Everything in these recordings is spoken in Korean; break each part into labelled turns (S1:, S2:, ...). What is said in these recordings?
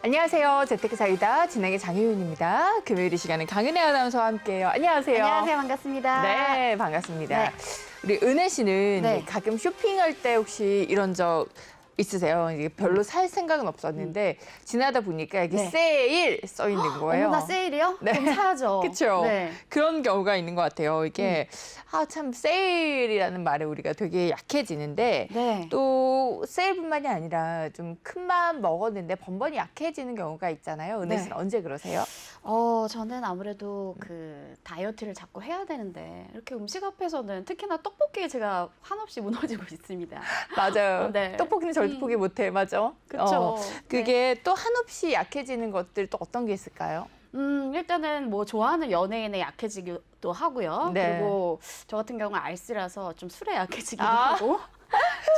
S1: 안녕하세요. 재테크사이다 진행의 장혜윤입니다. 금요일 이 시간은 강은혜 아나운서와 함께해요. 안녕하세요.
S2: 안녕하세요. 반갑습니다.
S1: 네, 반갑습니다.
S2: 네.
S1: 우리 은혜 씨는
S2: 네.
S1: 가끔 쇼핑할 때 혹시 이런 적 있으세요? 이게 별로 살 생각은 없었는데 지나다 보니까 이게
S2: 네.
S1: 세일 써 있는 거예요.
S2: 어머나 세일이요?
S1: 네.
S2: 그럼 사야죠.
S1: 그렇죠.
S2: 네.
S1: 그런 경우가 있는 것 같아요. 이게 참 세일이라는 말에 우리가 되게 약해지는데
S2: 네.
S1: 또 세일뿐만이 아니라 좀 큰 마음 먹었는데 번번이 약해지는 경우가 있잖아요. 은혜
S2: 네.
S1: 씨는 언제 그러세요?
S2: 저는 아무래도 그 다이어트를 자꾸 해야 되는데 이렇게 음식 앞에서는 특히나 떡볶이에 제가 한없이 무너지고 있습니다.
S1: 맞아요.
S2: 네.
S1: 떡볶이는 절대 포기 못해, 맞아?
S2: 그렇죠.
S1: 그게 또 한없이 약해지는 것들 또 어떤 게 있을까요?
S2: 일단은 뭐 좋아하는 연예인에 약해지기도 하고요.
S1: 네.
S2: 그리고 저 같은 경우는 알쓰라서 좀 술에 약해지기도
S1: 아.
S2: 하고.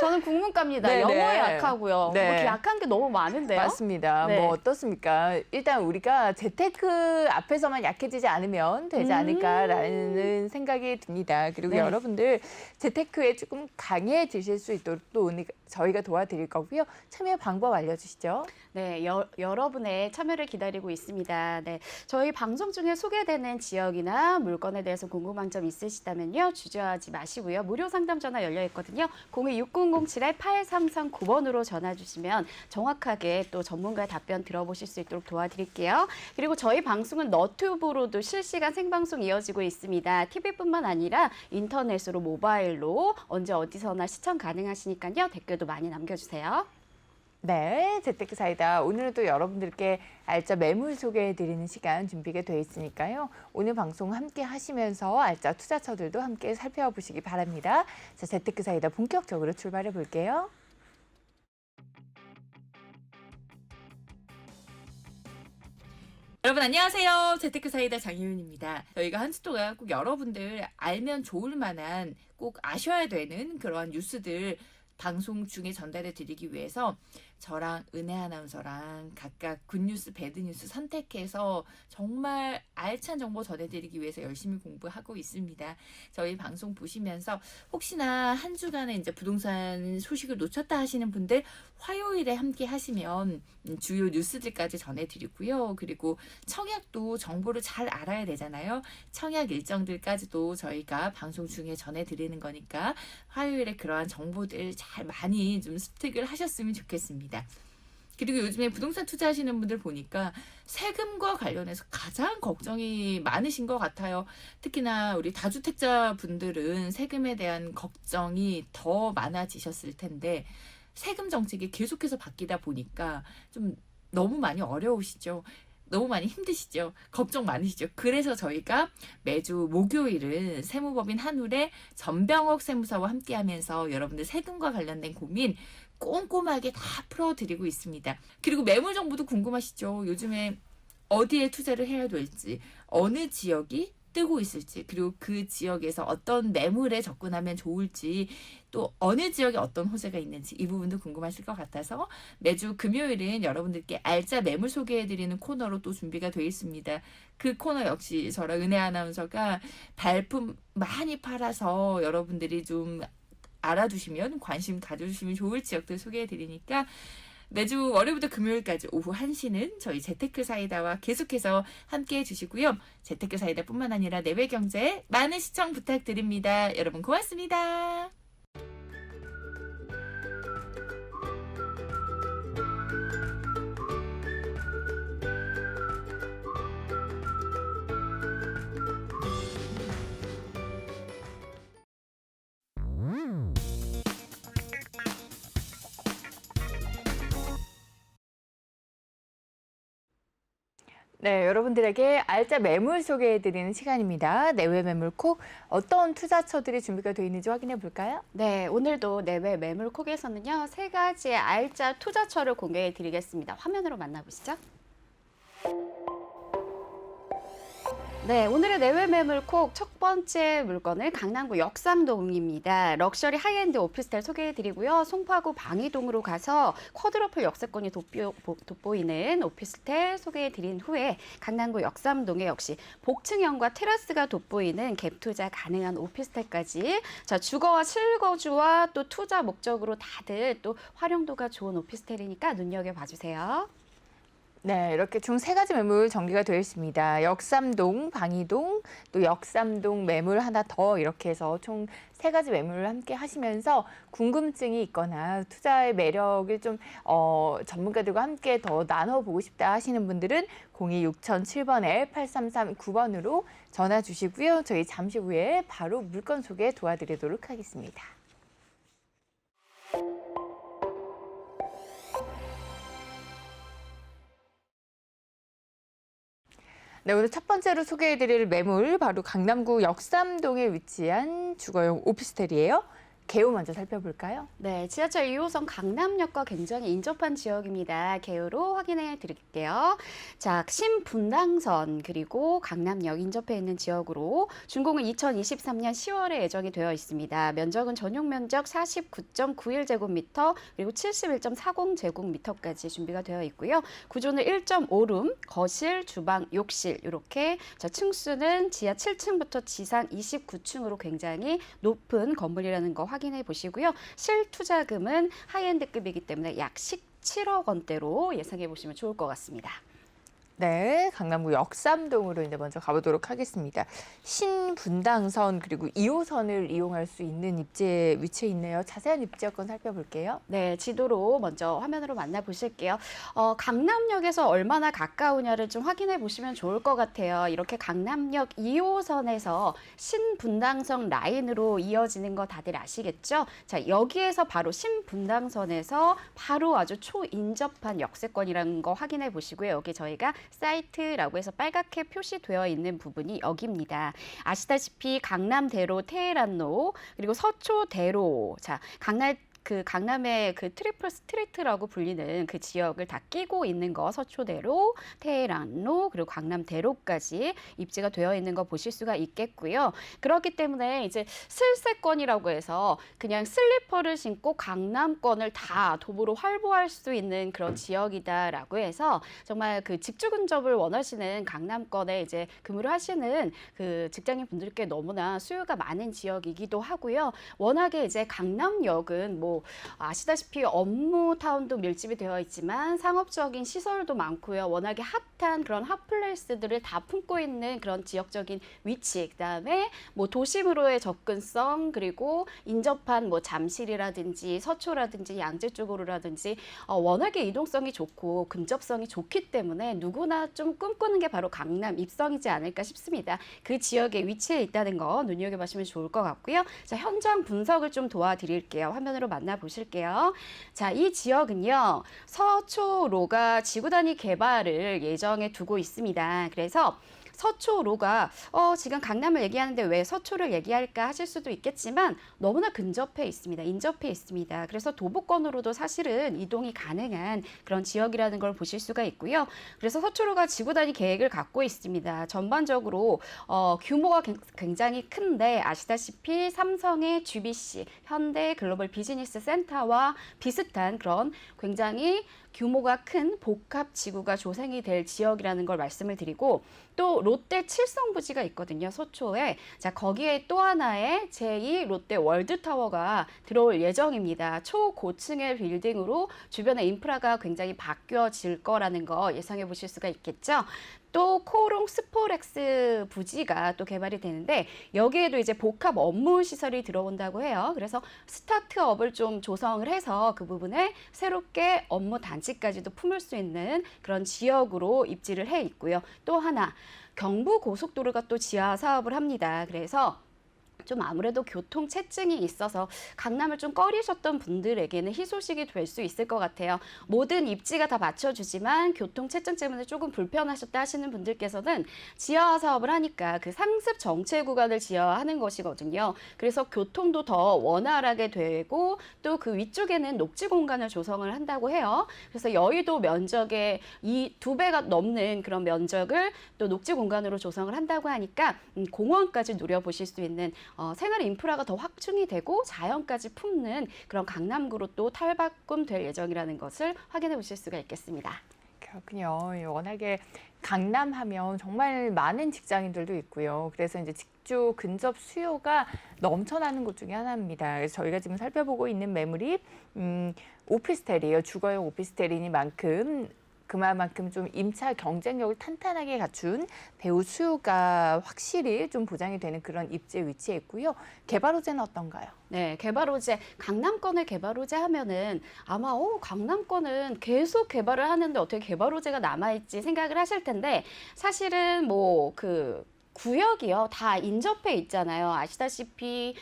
S2: 저는 국문과입니다.
S1: 네네.
S2: 영어에 약하고요.
S1: 네.
S2: 뭐 이렇게 약한 게 너무 많은데요.
S1: 맞습니다.
S2: 네.
S1: 뭐 어떻습니까? 일단 우리가 재테크 앞에서만 약해지지 않으면 되지 않을까라는 생각이 듭니다. 그리고
S2: 네.
S1: 여러분들 재테크에 조금 강해지실 수 있도록 또 오늘 저희가 도와드릴 거고요. 참여 방법 알려주시죠.
S2: 네, 여러분의 참여를 기다리고 있습니다. 네, 저희 방송 중에 소개되는 지역이나 물건에 대해서 궁금한 점 있으시다면요. 주저하지 마시고요. 무료 상담 전화 열려 있거든요. 02-6007-8339번으로 전화 주시면 정확하게 또 전문가의 답변 들어보실 수 있도록 도와드릴게요. 그리고 저희 방송은 너튜브로도 실시간 생방송 이어지고 있습니다. TV뿐만 아니라 인터넷으로 모바일로 언제 어디서나 시청 가능하시니까요. 댓글도 많이 남겨주세요.
S1: 네, 재테크 사이다. 오늘은 또 여러분들께 알짜 매물 소개해드리는 시간 준비가 돼 있으니까요. 오늘 방송 함께 하시면서 알짜 투자처들도 함께 살펴보시기 바랍니다. 자, 재테크 사이다 본격적으로 출발해 볼게요.
S3: 여러분 안녕하세요. 재테크 사이다 장희윤입니다. 저희가 한 주 동안 꼭 여러분들 알면 좋을 만한 꼭 아셔야 되는 그러한 뉴스들 방송 중에 전달해 드리기 위해서 저랑 은혜 아나운서랑 각각 굿뉴스, 배드뉴스 선택해서 정말 알찬 정보 전해드리기 위해서 열심히 공부하고 있습니다. 저희 방송 보시면서 혹시나 한 주간에 이제 부동산 소식을 놓쳤다 하시는 분들 화요일에 함께 하시면 주요 뉴스들까지 전해드리고요. 그리고 청약도 정보를 잘 알아야 되잖아요. 청약 일정들까지도 저희가 방송 중에 전해드리는 거니까 화요일에 그러한 정보들 잘 많이 좀 습득을 하셨으면 좋겠습니다. 그리고 요즘에 부동산 투자하시는 분들 보니까 세금과 관련해서 가장 걱정이 많으신 것 같아요. 특히나 우리 다주택자 분들은 세금에 대한 걱정이 더 많아지셨을 텐데 세금 정책이 계속해서 바뀌다 보니까 좀 너무 많이 어려우시죠. 너무 많이 힘드시죠? 걱정 많으시죠? 그래서 저희가 매주 목요일은 세무법인 한울의 전병옥 세무사와 함께하면서 여러분들 세금과 관련된 고민 꼼꼼하게 다 풀어드리고 있습니다. 그리고 매물 정보도 궁금하시죠? 요즘에 어디에 투자를 해야 될지, 어느 지역이 뜨고 있을지, 그리고 그 지역에서 어떤 매물에 접근하면 좋을지, 또 어느 지역에 어떤 호재가 있는지 이 부분도 궁금하실 것 같아서 매주 금요일은 여러분들께 알짜 매물 소개해드리는 코너로 또 준비가 되어 있습니다. 그 코너 역시 저랑 은혜 아나운서가 발품 많이 팔아서 여러분들이 좀 알아두시면 관심 가져주시면 좋을 지역들 소개해드리니까 매주 월요일부터 금요일까지 오후 1시는 저희 재테크 사이다와 계속해서 함께해 주시고요. 재테크 사이다뿐만 아니라 내외 경제 많은 시청 부탁드립니다. 여러분 고맙습니다.
S1: 네, 여러분들에게 알짜 매물 소개해드리는 시간입니다. 내외 매물 콕 어떤 투자처들이 준비가 되어 있는지 확인해 볼까요?
S2: 네, 오늘도 내외 매물콕에서는요, 3가지의 알짜 투자처를 공개해 드리겠습니다. 화면으로 만나보시죠. 네, 오늘의 내외 매물콕 첫 번째 물건은 강남구 역삼동입니다. 럭셔리 하이엔드 오피스텔 소개해드리고요. 송파구 방이동으로 가서 쿼드러플 역세권이 돋보이는 오피스텔 소개해드린 후에 강남구 역삼동에 역시 복층형과 테라스가 돋보이는 갭 투자 가능한 오피스텔까지 자 주거와 실거주와 또 투자 목적으로 다들 또 활용도가 좋은 오피스텔이니까 눈여겨봐주세요.
S1: 네, 이렇게 총 3가지 매물 정리가 되어 있습니다. 역삼동, 방이동, 또 역삼동 매물 하나 더 이렇게 해서 총 3가지 매물을 함께 하시면서 궁금증이 있거나 투자의 매력을 좀 전문가들과 함께 더 나눠보고 싶다 하시는 분들은 026007번에 8339번으로 전화 주시고요. 저희 잠시 후에 바로 물건 소개 도와드리도록 하겠습니다. 네, 오늘 첫 번째로 소개해드릴 매물 바로 강남구 역삼동에 위치한 주거용 오피스텔이에요. 개요 먼저 살펴볼까요?
S2: 네, 지하철 2호선 강남역과 굉장히 인접한 지역입니다. 개요로 확인해 드릴게요. 자, 신분당선 그리고 강남역 인접해 있는 지역으로 준공은 2023년 10월에 예정이 되어 있습니다. 면적은 전용 면적 49.91제곱미터 그리고 71.40제곱미터까지 준비가 되어 있고요. 구조는 1.5룸, 거실, 주방, 욕실 이렇게 층수는 지하 7층부터 지상 29층으로 굉장히 높은 건물이라는 거 확인해 보시고요. 실투자금은 하이엔드급이기 때문에 약 17억 원대로 예상해 보시면 좋을 것 같습니다.
S1: 네, 강남구 역삼동으로 이제 먼저 가보도록 하겠습니다. 신분당선 그리고 2호선을 이용할 수 있는 입지에 위치해 있네요. 자세한 입지 여건 살펴볼게요.
S2: 네, 지도로 먼저 화면으로 만나보실게요. 강남역에서 얼마나 가까우냐를 좀 확인해 보시면 좋을 것 같아요. 이렇게 강남역 2호선에서 신분당선 라인으로 이어지는 거 다들 아시겠죠? 자, 여기에서 바로 신분당선에서 바로 아주 초인접한 역세권이라는 거 확인해 보시고요. 여기 저희가 사이트라고 해서 빨갛게 표시되어 있는 부분이 여기입니다. 아시다시피 강남대로 테헤란로 그리고 서초대로 자 강남의 그 트리플 스트리트라고 불리는 그 지역을 다 끼고 있는 거 서초대로, 테헤란로 그리고 강남대로까지 입지가 되어 있는 거 보실 수가 있겠고요. 그렇기 때문에 이제 슬세권이라고 해서 그냥 슬리퍼를 신고 강남권을 다 도보로 활보할 수 있는 그런 지역이다라고 해서 정말 그 직주 근접을 원하시는 강남권에 이제 근무를 하시는 그 직장인 분들께 너무나 수요가 많은 지역이기도 하고요. 워낙에 이제 강남역은 뭐 아시다시피 업무타운도 밀집이 되어 있지만 상업적인 시설도 많고요. 워낙에 핫한 그런 핫플레이스들을 다 품고 있는 그런 지역적인 위치, 그다음에 뭐 도심으로의 접근성, 그리고 인접한 뭐 잠실이라든지 서초라든지 양재 쪽으로라든지 워낙에 이동성이 좋고 근접성이 좋기 때문에 누구나 좀 꿈꾸는 게 바로 강남 입성이지 않을까 싶습니다. 그 지역에 위치해 있다는 거 눈여겨보시면 좋을 것 같고요. 자, 현장 분석을 좀 도와드릴게요. 화면으로 만나보실게요. 자, 이 지역은요, 서초로가 지구 단위 개발을 예정에 두고 있습니다. 그래서 서초로가 지금 강남을 얘기하는데 왜 서초를 얘기할까 하실 수도 있겠지만 너무나 근접해 있습니다. 인접해 있습니다. 그래서 도보권으로도 사실은 이동이 가능한 그런 지역이라는 걸 보실 수가 있고요. 그래서 서초로가 지구 단위 계획을 갖고 있습니다. 전반적으로 규모가 굉장히 큰데 아시다시피 삼성의 GBC, 현대 글로벌 비즈니스 센터와 비슷한 그런 굉장히 규모가 큰 복합 지구가 조성이 될 지역이라는 걸 말씀을 드리고 또 롯데 칠성부지가 있거든요. 서초에. 자, 거기에 또 하나의 제2 롯데 월드타워가 들어올 예정입니다. 초고층의 빌딩으로 주변의 인프라가 굉장히 바뀌어질 거라는 거 예상해 보실 수가 있겠죠. 또 코롱 스포렉스 부지가 또 개발이 되는데 여기에도 이제 복합 업무 시설이 들어온다고 해요. 그래서 스타트업을 좀 조성을 해서 그 부분에 새롭게 업무 단지까지도 품을 수 있는 그런 지역으로 입지를 해 있고요. 또 하나 경부고속도로가 또 지하 사업을 합니다. 그래서 좀 아무래도 교통체증이 있어서 강남을 좀 꺼리셨던 분들에게는 희소식이 될 수 있을 것 같아요. 모든 입지가 다 맞춰주지만 교통체증 때문에 조금 불편하셨다 하시는 분들께서는 지하화 사업을 하니까 그 상습 정체 구간을 지하화하는 것이거든요. 그래서 교통도 더 원활하게 되고 또 그 위쪽에는 녹지 공간을 조성을 한다고 해요. 그래서 여의도 면적의 이 2배가 넘는 그런 면적을 또 녹지 공간으로 조성을 한다고 하니까 공원까지 누려보실 수 있는 생활 인프라가 더 확충이 되고 자연까지 품는 그런 강남구로 또 탈바꿈될 예정이라는 것을 확인해 보실 수가 있겠습니다.
S1: 그렇군요. 워낙에 강남하면 정말 많은 직장인들도 있고요. 그래서 이제 직주 근접 수요가 넘쳐나는 곳 중에 하나입니다. 그래서 저희가 지금 살펴보고 있는 매물이 오피스텔이에요. 주거용 오피스텔이니만큼 그만큼 좀 임차 경쟁력을 탄탄하게 갖춘 배우 수요가 확실히 좀 보장이 되는 그런 입지에 위치해 있고요. 개발 호재는 어떤가요?
S2: 네, 개발 호재, 강남권을 개발 호재 하면은 아마 강남권은 계속 개발을 하는데 어떻게 개발 호재가 남아있지 생각을 하실 텐데 사실은 구역이요. 다 인접해 있잖아요. 아시다시피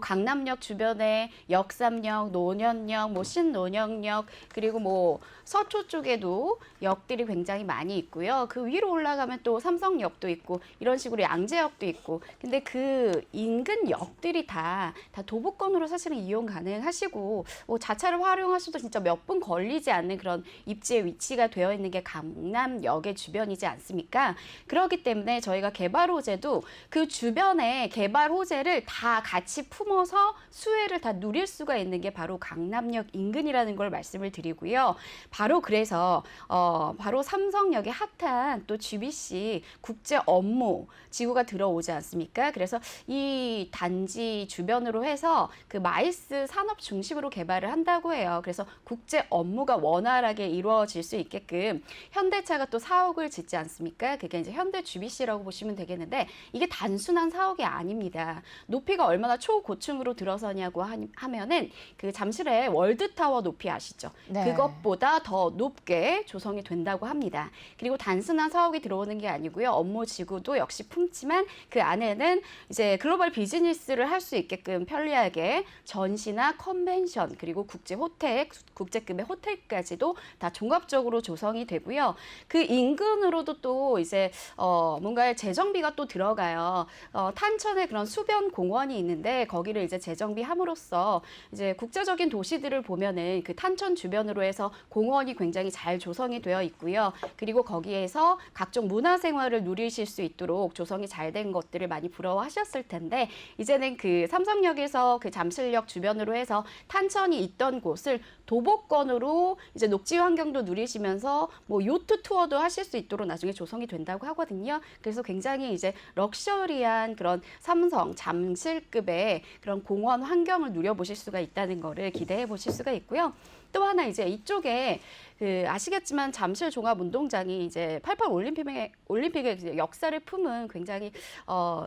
S2: 강남역 주변에 역삼역, 논현역, 신논현역 그리고 서초 쪽에도 역들이 굉장히 많이 있고요. 그 위로 올라가면 또 삼성역도 있고 이런 식으로 양재역도 있고. 근데 그 인근 역들이 다 도보권으로 사실은 이용 가능하시고 자차를 활용하셔도 진짜 몇 분 걸리지 않는 그런 입지에 위치가 되어 있는 게 강남역의 주변이지 않습니까? 그렇기 때문에 저희가 개발 호재도 그 주변에 개발 호재를 다 같이 품어서 수혜를 다 누릴 수가 있는 게 바로 강남역 인근이라는 걸 말씀을 드리고요. 바로 그래서 바로 삼성역의 핫한 또 GBC 국제 업무 지구가 들어오지 않습니까? 그래서 이 단지 주변으로 해서 그 마이스 산업 중심으로 개발을 한다고 해요. 그래서 국제 업무가 원활하게 이루어질 수 있게끔 현대차가 또 사옥을 짓지 않습니까? 그게 이제 현대 GBC라고 보시면 되겠는데 이게 단순한 사옥이 아닙니다. 높이가 얼마나 초고층으로 들어서냐고 하면은 그 잠실의 월드타워 높이 아시죠?
S1: 네.
S2: 그것보다 더 높게 조성이 된다고 합니다. 그리고 단순한 사옥이 들어오는 게 아니고요. 업무 지구도 역시 품지만 그 안에는 이제 글로벌 비즈니스를 할 수 있게끔 편리하게 전시나 컨벤션 그리고 국제 호텔, 국제급의 호텔까지도 다 종합적으로 조성이 되고요. 그 인근으로도 또 이제 뭔가 재정비가 또 들어가요. 탄천에 그런 수변 공원이 있는데 거기를 이제 재정비함으로써 이제 국제적인 도시들을 보면은 그 탄천 주변으로 해서 공원이 굉장히 잘 조성이 되어 있고요. 그리고 거기에서 각종 문화생활을 누리실 수 있도록 조성이 잘 된 것들을 많이 부러워하셨을 텐데 이제는 그 삼성역에서 그 잠실역 주변으로 해서 탄천이 있던 곳을 도보권으로 이제 녹지 환경도 누리시면서 요트 투어도 하실 수 있도록 나중에 조성이 된다고 하거든요. 그래서 굉장히 이제 럭셔리한 그런 삼성 잠실급의 그런 공원 환경을 누려보실 수가 있다는 거를 기대해 보실 수가 있고요. 또 하나 이제 이쪽에 아시겠지만 잠실 종합운동장이 이제 88 올림픽의 이제 역사를 품은 굉장히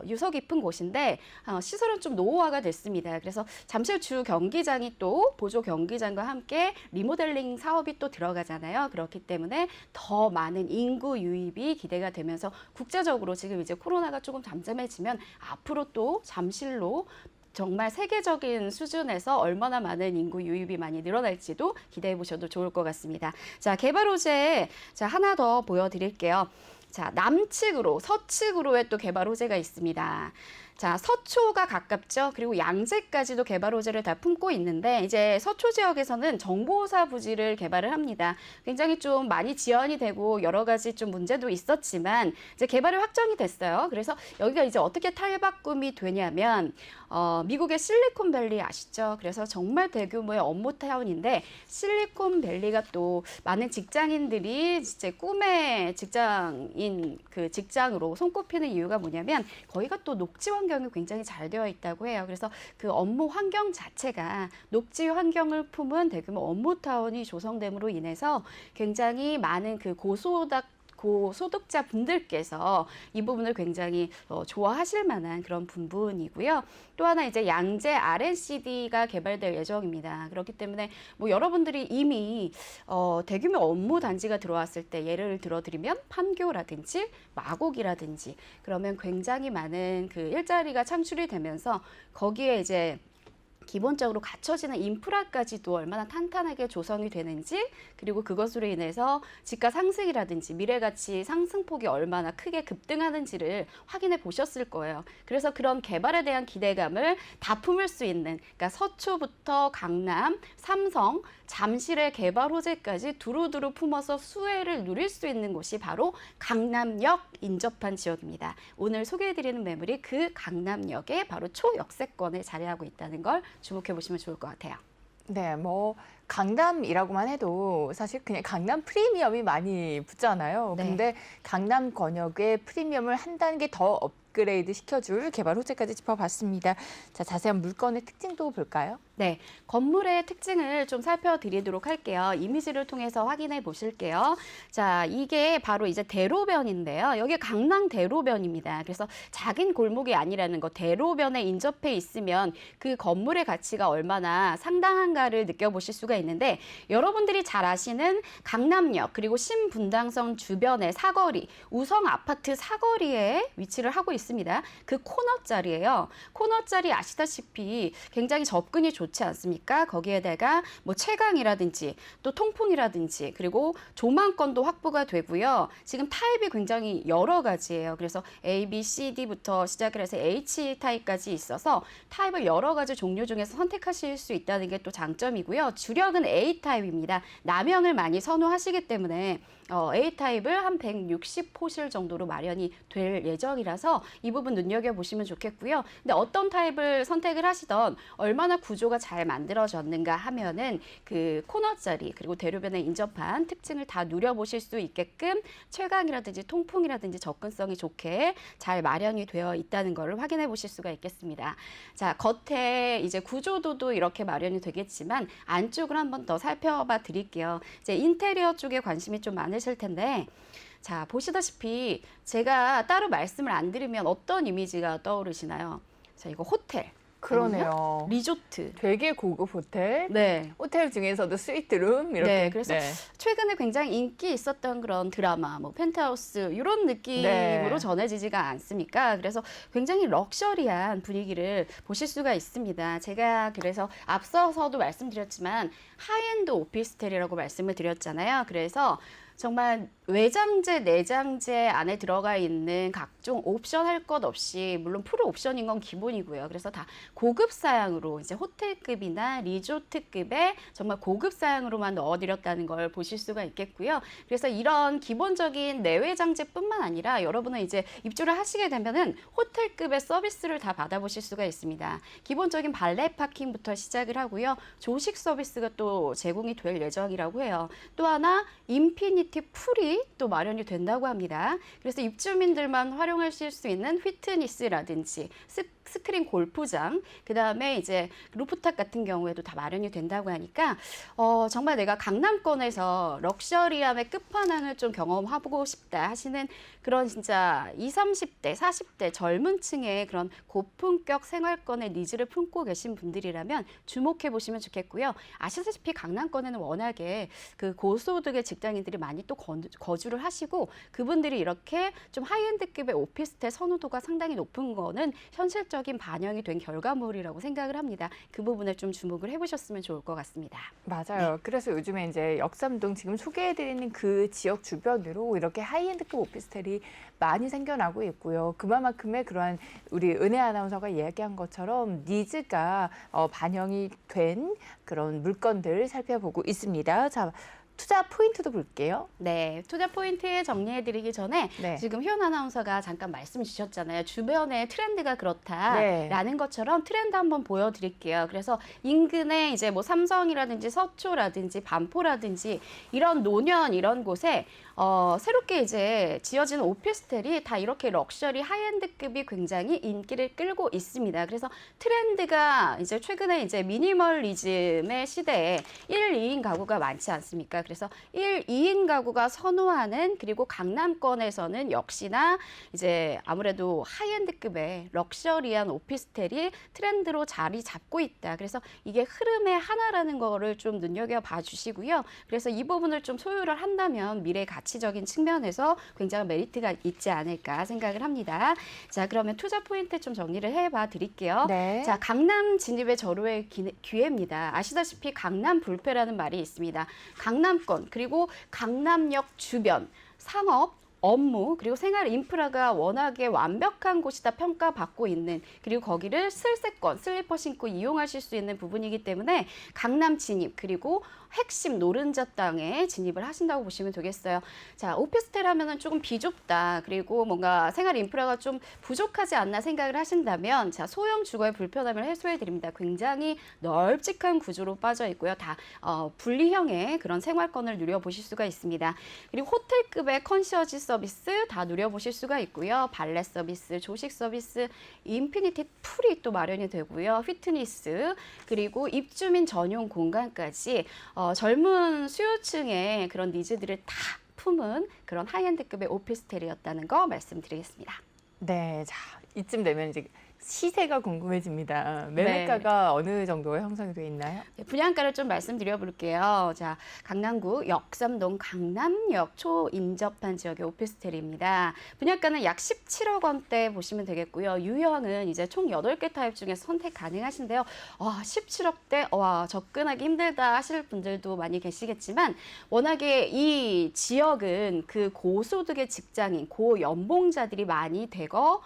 S2: 유서 깊은 곳인데 시설은 좀 노후화가 됐습니다. 그래서 잠실 주 경기장이 또 보조 경기장과 함께 리모델링 사업이 또 들어가잖아요. 그렇기 때문에 더 많은 인구 유입이 기대가 되면서 국제적으로 지금 이제 코로나가 조금 잠잠해지면 앞으로 또 잠실로 정말 세계적인 수준에서 얼마나 많은 인구 유입이 많이 늘어날지도 기대해 보셔도 좋을 것 같습니다. 자, 개발 호재 하나 더 보여드릴게요. 자, 남측으로, 서측으로의 또 개발 호재가 있습니다. 자, 서초가 가깝죠. 그리고 양재까지도 개발 호재를 다 품고 있는데 이제 서초 지역에서는 정보사 부지를 개발을 합니다. 굉장히 좀 많이 지연이 되고 여러 가지 좀 문제도 있었지만 이제 개발이 확정이 됐어요. 그래서 여기가 이제 어떻게 탈바꿈이 되냐면 미국의 실리콘밸리 아시죠? 그래서 정말 대규모의 업무 타운인데 실리콘밸리가 또 많은 직장인들이 이제 꿈의 직장인 그 직장으로 손꼽히는 이유가 뭐냐면 거기가 또 녹지 환경이 굉장히 잘 되어 있다고 해요. 그래서 그 업무 환경 자체가 녹지 환경을 품은 대규모 업무 타운이 조성됨으로 인해서 굉장히 많은 그 고소득자 분들께서 이 부분을 굉장히 좋아하실 만한 그런 부분이고요. 또 하나 이제 양재 R&CD가 개발될 예정입니다. 그렇기 때문에 여러분들이 이미 대규모 업무 단지가 들어왔을 때 예를 들어드리면 판교라든지 마곡이라든지 그러면 굉장히 많은 그 일자리가 창출이 되면서 거기에 이제 기본적으로 갖춰지는 인프라까지도 얼마나 탄탄하게 조성이 되는지 그리고 그것으로 인해서 지가 상승이라든지 미래가치 상승폭이 얼마나 크게 급등하는지를 확인해 보셨을 거예요. 그래서 그런 개발에 대한 기대감을 다 품을 수 있는 그러니까 서초부터 강남, 삼성, 잠실의 개발 호재까지 두루두루 품어서 수혜를 누릴 수 있는 곳이 바로 강남역 인접한 지역입니다. 오늘 소개해드리는 매물이 그 강남역의 바로 초역세권에 자리하고 있다는 걸 주목해 보시면 좋을 것 같아요.
S1: 네, 강남이라고만 해도 사실 그냥 강남 프리미엄이 많이 붙잖아요.
S2: 네.
S1: 근데 강남 권역의 프리미엄을 한 단계 더 업그레이드 시켜줄 개발 호재까지 짚어봤습니다. 자, 자세한 물건의 특징도 볼까요?
S2: 네, 건물의 특징을 좀 살펴드리도록 할게요. 이미지를 통해서 확인해 보실게요. 자, 이게 바로 이제 대로변인데요. 여기 강남 대로변입니다. 그래서 작은 골목이 아니라는 거, 대로변에 인접해 있으면 그 건물의 가치가 얼마나 상당한가를 느껴보실 수가 있는데, 여러분들이 잘 아시는 강남역 그리고 신분당선 주변의 사거리, 우성 아파트 사거리에 위치를 하고 있습니다. 그 코너 자리예요. 코너 자리 아시다시피 굉장히 접근이 좋지 않습니까? 거기에다가 뭐 채광이라든지 또 통풍이라든지 그리고 조망권도 확보가 되고요. 지금 타입이 굉장히 여러 가지예요. 그래서 A, B, C, D부터 시작을 해서 H 타입까지 있어서 타입을 여러 가지 종류 중에서 선택하실 수 있다는 게 또 장점이고요. 주력은 A 타입입니다. 남향을 많이 선호하시기 때문에 A 타입을 한 160호실 정도로 마련이 될 예정이라서 이 부분 눈여겨보시면 좋겠고요. 근데 어떤 타입을 선택을 하시던 얼마나 구조가 잘 만들어졌는가 하면은 그 코너 자리 그리고 대로변에 인접한 특징을 다 누려보실 수 있게끔 채광이라든지 통풍이라든지 접근성이 좋게 잘 마련이 되어 있다는 것을 확인해 보실 수가 있겠습니다. 자, 겉에 이제 구조도도 이렇게 마련이 되겠지만 안쪽을 한번 더 살펴봐 드릴게요. 이제 인테리어 쪽에 관심이 좀 많으실 텐데, 자, 보시다시피 제가 따로 말씀을 안 드리면 어떤 이미지가 떠오르시나요? 자, 이거 호텔.
S1: 그러네요.
S2: 리조트.
S1: 되게 고급 호텔.
S2: 네.
S1: 호텔 중에서도 스위트룸 이렇게.
S2: 네, 그래서 최근에 굉장히 인기 있었던 그런 드라마, 뭐 펜트하우스 이런 느낌으로
S1: 네.
S2: 전해지지가 않습니까? 그래서 굉장히 럭셔리한 분위기를 보실 수가 있습니다. 제가 그래서 앞서서도 말씀드렸지만 하이엔드 오피스텔이라고 말씀을 드렸잖아요. 그래서 정말 외장재, 내장재 안에 들어가 있는 각종 옵션 할 것 없이, 물론 풀 옵션인 건 기본이고요. 그래서 다 고급 사양으로 이제 호텔급이나 리조트급의 정말 고급 사양으로만 넣어드렸다는 걸 보실 수가 있겠고요. 그래서 이런 기본적인 내외장재뿐만 아니라 여러분은 이제 입주를 하시게 되면은 호텔급의 서비스를 다 받아보실 수가 있습니다. 기본적인 발레 파킹부터 시작을 하고요. 조식 서비스가 또 제공이 될 예정이라고 해요. 또 하나 인피니티 풀이 또 마련이 된다고 합니다. 그래서 입주민들만 활용하실 수 있는 휘트니스라든지 스크린 골프장, 그 다음에 이제 루프탑 같은 경우에도 다 마련이 된다고 하니까 정말 내가 강남권에서 럭셔리함의 끝판왕을 좀 경험해보고 싶다 하시는 그런 진짜 20, 30대, 40대 젊은 층의 그런 고품격 생활권의 니즈를 품고 계신 분들이라면 주목해 보시면 좋겠고요. 아시다시피 강남권에는 워낙에 그 고소득의 직장인들이 많이 또 거주를 하시고, 그분들이 이렇게 좀 하이엔드급의 오피스텔 선호도가 상당히 높은 거는 현실적인 반영이 된 결과물이라고 생각을 합니다. 그 부분을 좀 주목을 해보셨으면 좋을 것 같습니다.
S1: 맞아요.
S2: 네.
S1: 그래서 요즘에 이제 역삼동 지금 소개해드리는 그 지역 주변으로 이렇게 하이엔드급 오피스텔이 많이 생겨나고 있고요. 그만큼의 그러한 우리 은혜 아나운서가 이야기한 것처럼 니즈가 반영이 된 그런 물건들 살펴보고 있습니다. 자, 투자 포인트도 볼게요.
S2: 네, 투자 포인트 정리해드리기 전에
S1: 네.
S2: 지금 효연 아나운서가 잠깐 말씀 주셨잖아요. 주변에 트렌드가 그렇다라는
S1: 네.
S2: 것처럼 트렌드 한번 보여드릴게요. 그래서 인근에 이제 뭐 삼성이라든지 서초라든지 반포라든지 이런 노년 이런 곳에 새롭게 이제 지어진 오피스텔이 다 이렇게 럭셔리 하이엔드급이 굉장히 인기를 끌고 있습니다. 그래서 트렌드가 이제 최근에 이제 미니멀리즘의 시대에 1, 2인 가구가 많지 않습니까? 그래서 1, 2인 가구가 선호하는, 그리고 강남권에서는 역시나 이제 아무래도 하이엔드급의 럭셔리한 오피스텔이 트렌드로 자리 잡고 있다. 그래서 이게 흐름의 하나라는 거를 좀 눈여겨봐 주시고요. 그래서 이 부분을 좀 소유를 한다면 미래 가치적인 측면에서 굉장히 메리트가 있지 않을까 생각을 합니다. 자, 그러면 투자 포인트 좀 정리를 해봐 드릴게요.
S1: 네.
S2: 자, 강남 진입의 절호의 기회입니다. 아시다시피 강남 불패라는 말이 있습니다. 강남권, 그리고 강남역 주변, 상업, 업무, 그리고 생활 인프라가 워낙에 완벽한 곳이다 평가받고 있는, 그리고 거기를 슬세권, 슬리퍼 신고 이용하실 수 있는 부분이기 때문에 강남 진입, 그리고 핵심 노른자 땅에 진입을 하신다고 보시면 되겠어요. 자, 오피스텔 하면은 조금 비좁다, 그리고 뭔가 생활 인프라가 좀 부족하지 않나 생각을 하신다면, 자, 소형 주거의 불편함을 해소해 드립니다. 굉장히 널찍한 구조로 빠져 있고요. 다 분리형의 그런 생활권을 누려보실 수가 있습니다. 그리고 호텔급의 컨시어지 서비스 다 누려보실 수가 있고요. 발레 서비스, 조식 서비스, 인피니티 풀이 또 마련이 되고요. 피트니스, 그리고 입주민 전용 공간까지 젊은 수요층의 그런 니즈들을 다 품은 그런 하이엔드급의 오피스텔이었다는 거 말씀드리겠습니다.
S1: 네, 자, 이쯤 되면 이제 시세가 궁금해집니다. 매매가가 어느 정도 형성이 돼 있나요?
S2: 네, 분양가를 좀 말씀드려 볼게요. 자, 강남구 역삼동 강남역 초인접한 지역의 오피스텔입니다. 분양가는 약 17억 원대 보시면 되겠고요. 유형은 이제 총 8개 타입 중에서 선택 가능하신데요. 17억대, 접근하기 힘들다 하실 분들도 많이 계시겠지만 워낙에 이 지역은 그 고소득의 직장인, 고연봉자들이 많이 대거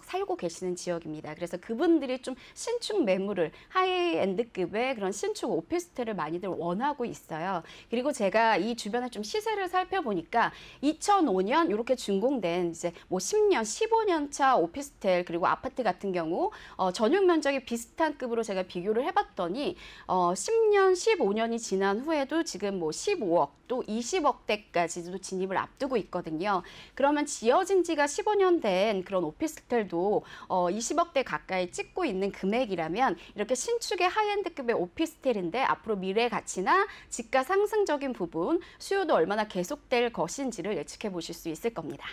S2: 살고 계시는 지역입니다. 그래서 그분들이 좀 신축 매물을 하이엔드급의 그런 신축 오피스텔을 많이들 원하고 있어요. 그리고 제가 이 주변에 좀 시세를 살펴보니까 2005년 이렇게 준공된 이제 뭐 10년, 15년 차 오피스텔 그리고 아파트 같은 경우 전용 면적이 비슷한 급으로 제가 비교를 해봤더니 10년, 15년이 지난 후에도 지금 뭐 15억 또 20억대까지도 진입을 앞두고 있거든요. 그러면 지어진 지가 15년 된 그런 오피스텔도 20억대 가까이 찍고 있는 금액이라면 이렇게 신축의 하이엔드급의 오피스텔인데 앞으로 미래 가치나 집가 상승적인 부분, 수요도 얼마나 계속될 것인지를 예측해 보실 수 있을 겁니다.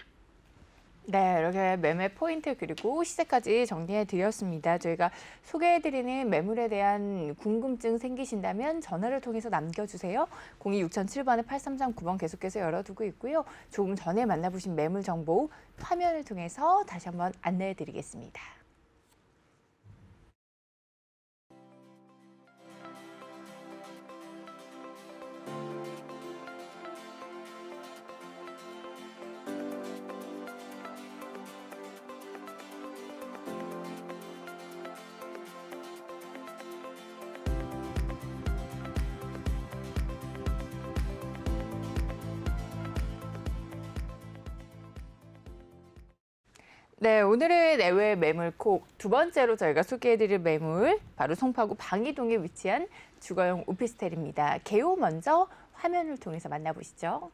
S1: 네, 이렇게 매매 포인트 그리고 시세까지 정리해 드렸습니다. 저희가 소개해드리는 매물에 대한 궁금증 생기신다면 전화를 통해서 남겨주세요. 026007번에 8339번 계속해서 열어두고 있고요. 조금 전에 만나보신 매물 정보 화면을 통해서 다시 한번 안내해 드리겠습니다. 네, 오늘의 내외 매물콕 두 번째로 저희가 소개해드릴 매물 바로 송파구 방이동에 위치한 주거용 오피스텔입니다. 개요 먼저 화면을 통해서 만나보시죠.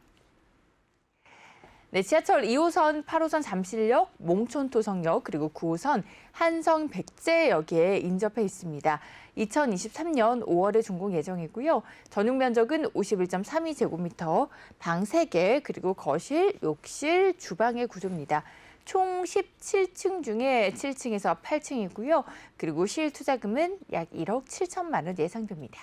S1: 네, 지하철 2호선, 8호선 잠실역, 몽촌토성역, 그리고 9호선 한성 백제역에 인접해 있습니다. 2023년 5월에 준공 예정이고요. 전용 면적은 51.32제곱미터, 방 3개, 그리고 거실, 욕실, 주방의 구조입니다. 총 17층 중에 7층에서 8층이고요. 그리고 실투자금은 약 1억 7천만 원 예상됩니다.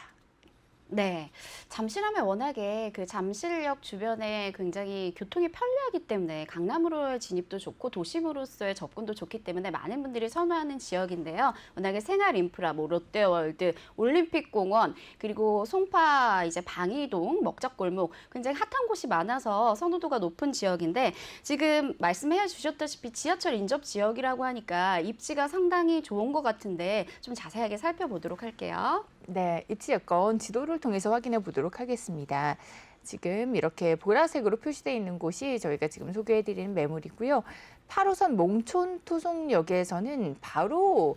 S2: 네, 잠실하면 워낙에 그 잠실역 주변에 굉장히 교통이 편리하기 때문에 강남으로의 진입도 좋고 도심으로서의 접근도 좋기 때문에 많은 분들이 선호하는 지역인데요. 워낙에 생활 인프라, 뭐 롯데월드, 올림픽공원, 그리고 송파 이제 방이동, 먹자골목 굉장히 핫한 곳이 많아서 선호도가 높은 지역인데 지금 말씀해 주셨다시피 지하철 인접 지역이라고 하니까 입지가 상당히 좋은 것 같은데 좀 자세하게 살펴보도록 할게요.
S1: 네, 입지 여건 지도를 통해서 확인해 보도록 하겠습니다. 지금 이렇게 보라색으로 표시되어 있는 곳이 저희가 지금 소개해드리는 매물이고요. 8호선 몽촌토송역에서는 바로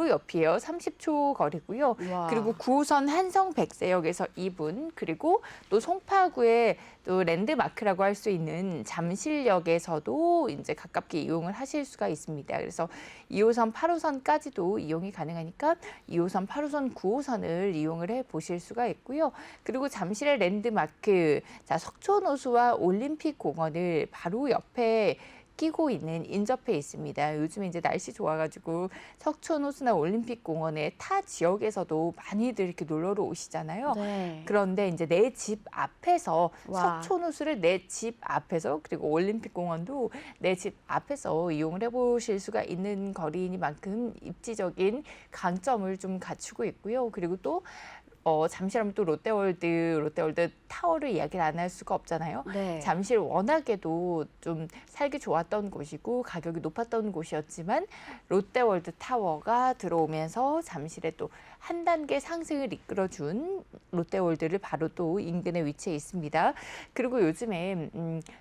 S1: 옆이에요. 30초 거리고요.
S2: 와.
S1: 그리고 9호선 한성 백제역에서 2분, 그리고 또 송파구의 또 랜드마크라고 할 수 있는 잠실역에서도 이제 가깝게 이용을 하실 수가 있습니다. 그래서 2호선, 8호선까지도 이용이 가능하니까 2호선, 8호선, 9호선을 이용을 해 보실 수가 있고요. 그리고 잠실의 랜드마크, 자, 석촌호수와 올림픽공원을 바로 옆에 끼고 있는 인접해 있습니다. 요즘에 이제 날씨 좋아가지고 석촌호수나 올림픽공원의 타 지역에서도 많이들 이렇게 놀러로 오시잖아요.
S2: 네.
S1: 그런데 이제 내 집 앞에서
S2: 와.
S1: 석촌호수를 내 집 앞에서 그리고 올림픽공원도 내 집 앞에서 이용을 해보실 수가 있는 거리이니만큼 입지적인 강점을 좀 갖추고 있고요. 그리고 또 잠실하면 또 롯데월드 타워를 이야기를 안 할 수가 없잖아요.
S2: 네.
S1: 잠실 워낙에도 좀 살기 좋았던 곳이고 가격이 높았던 곳이었지만 롯데월드 타워가 들어오면서 잠실에 또 한 단계 상승을 이끌어준 롯데월드를 바로 또 인근에 위치해 있습니다. 그리고 요즘에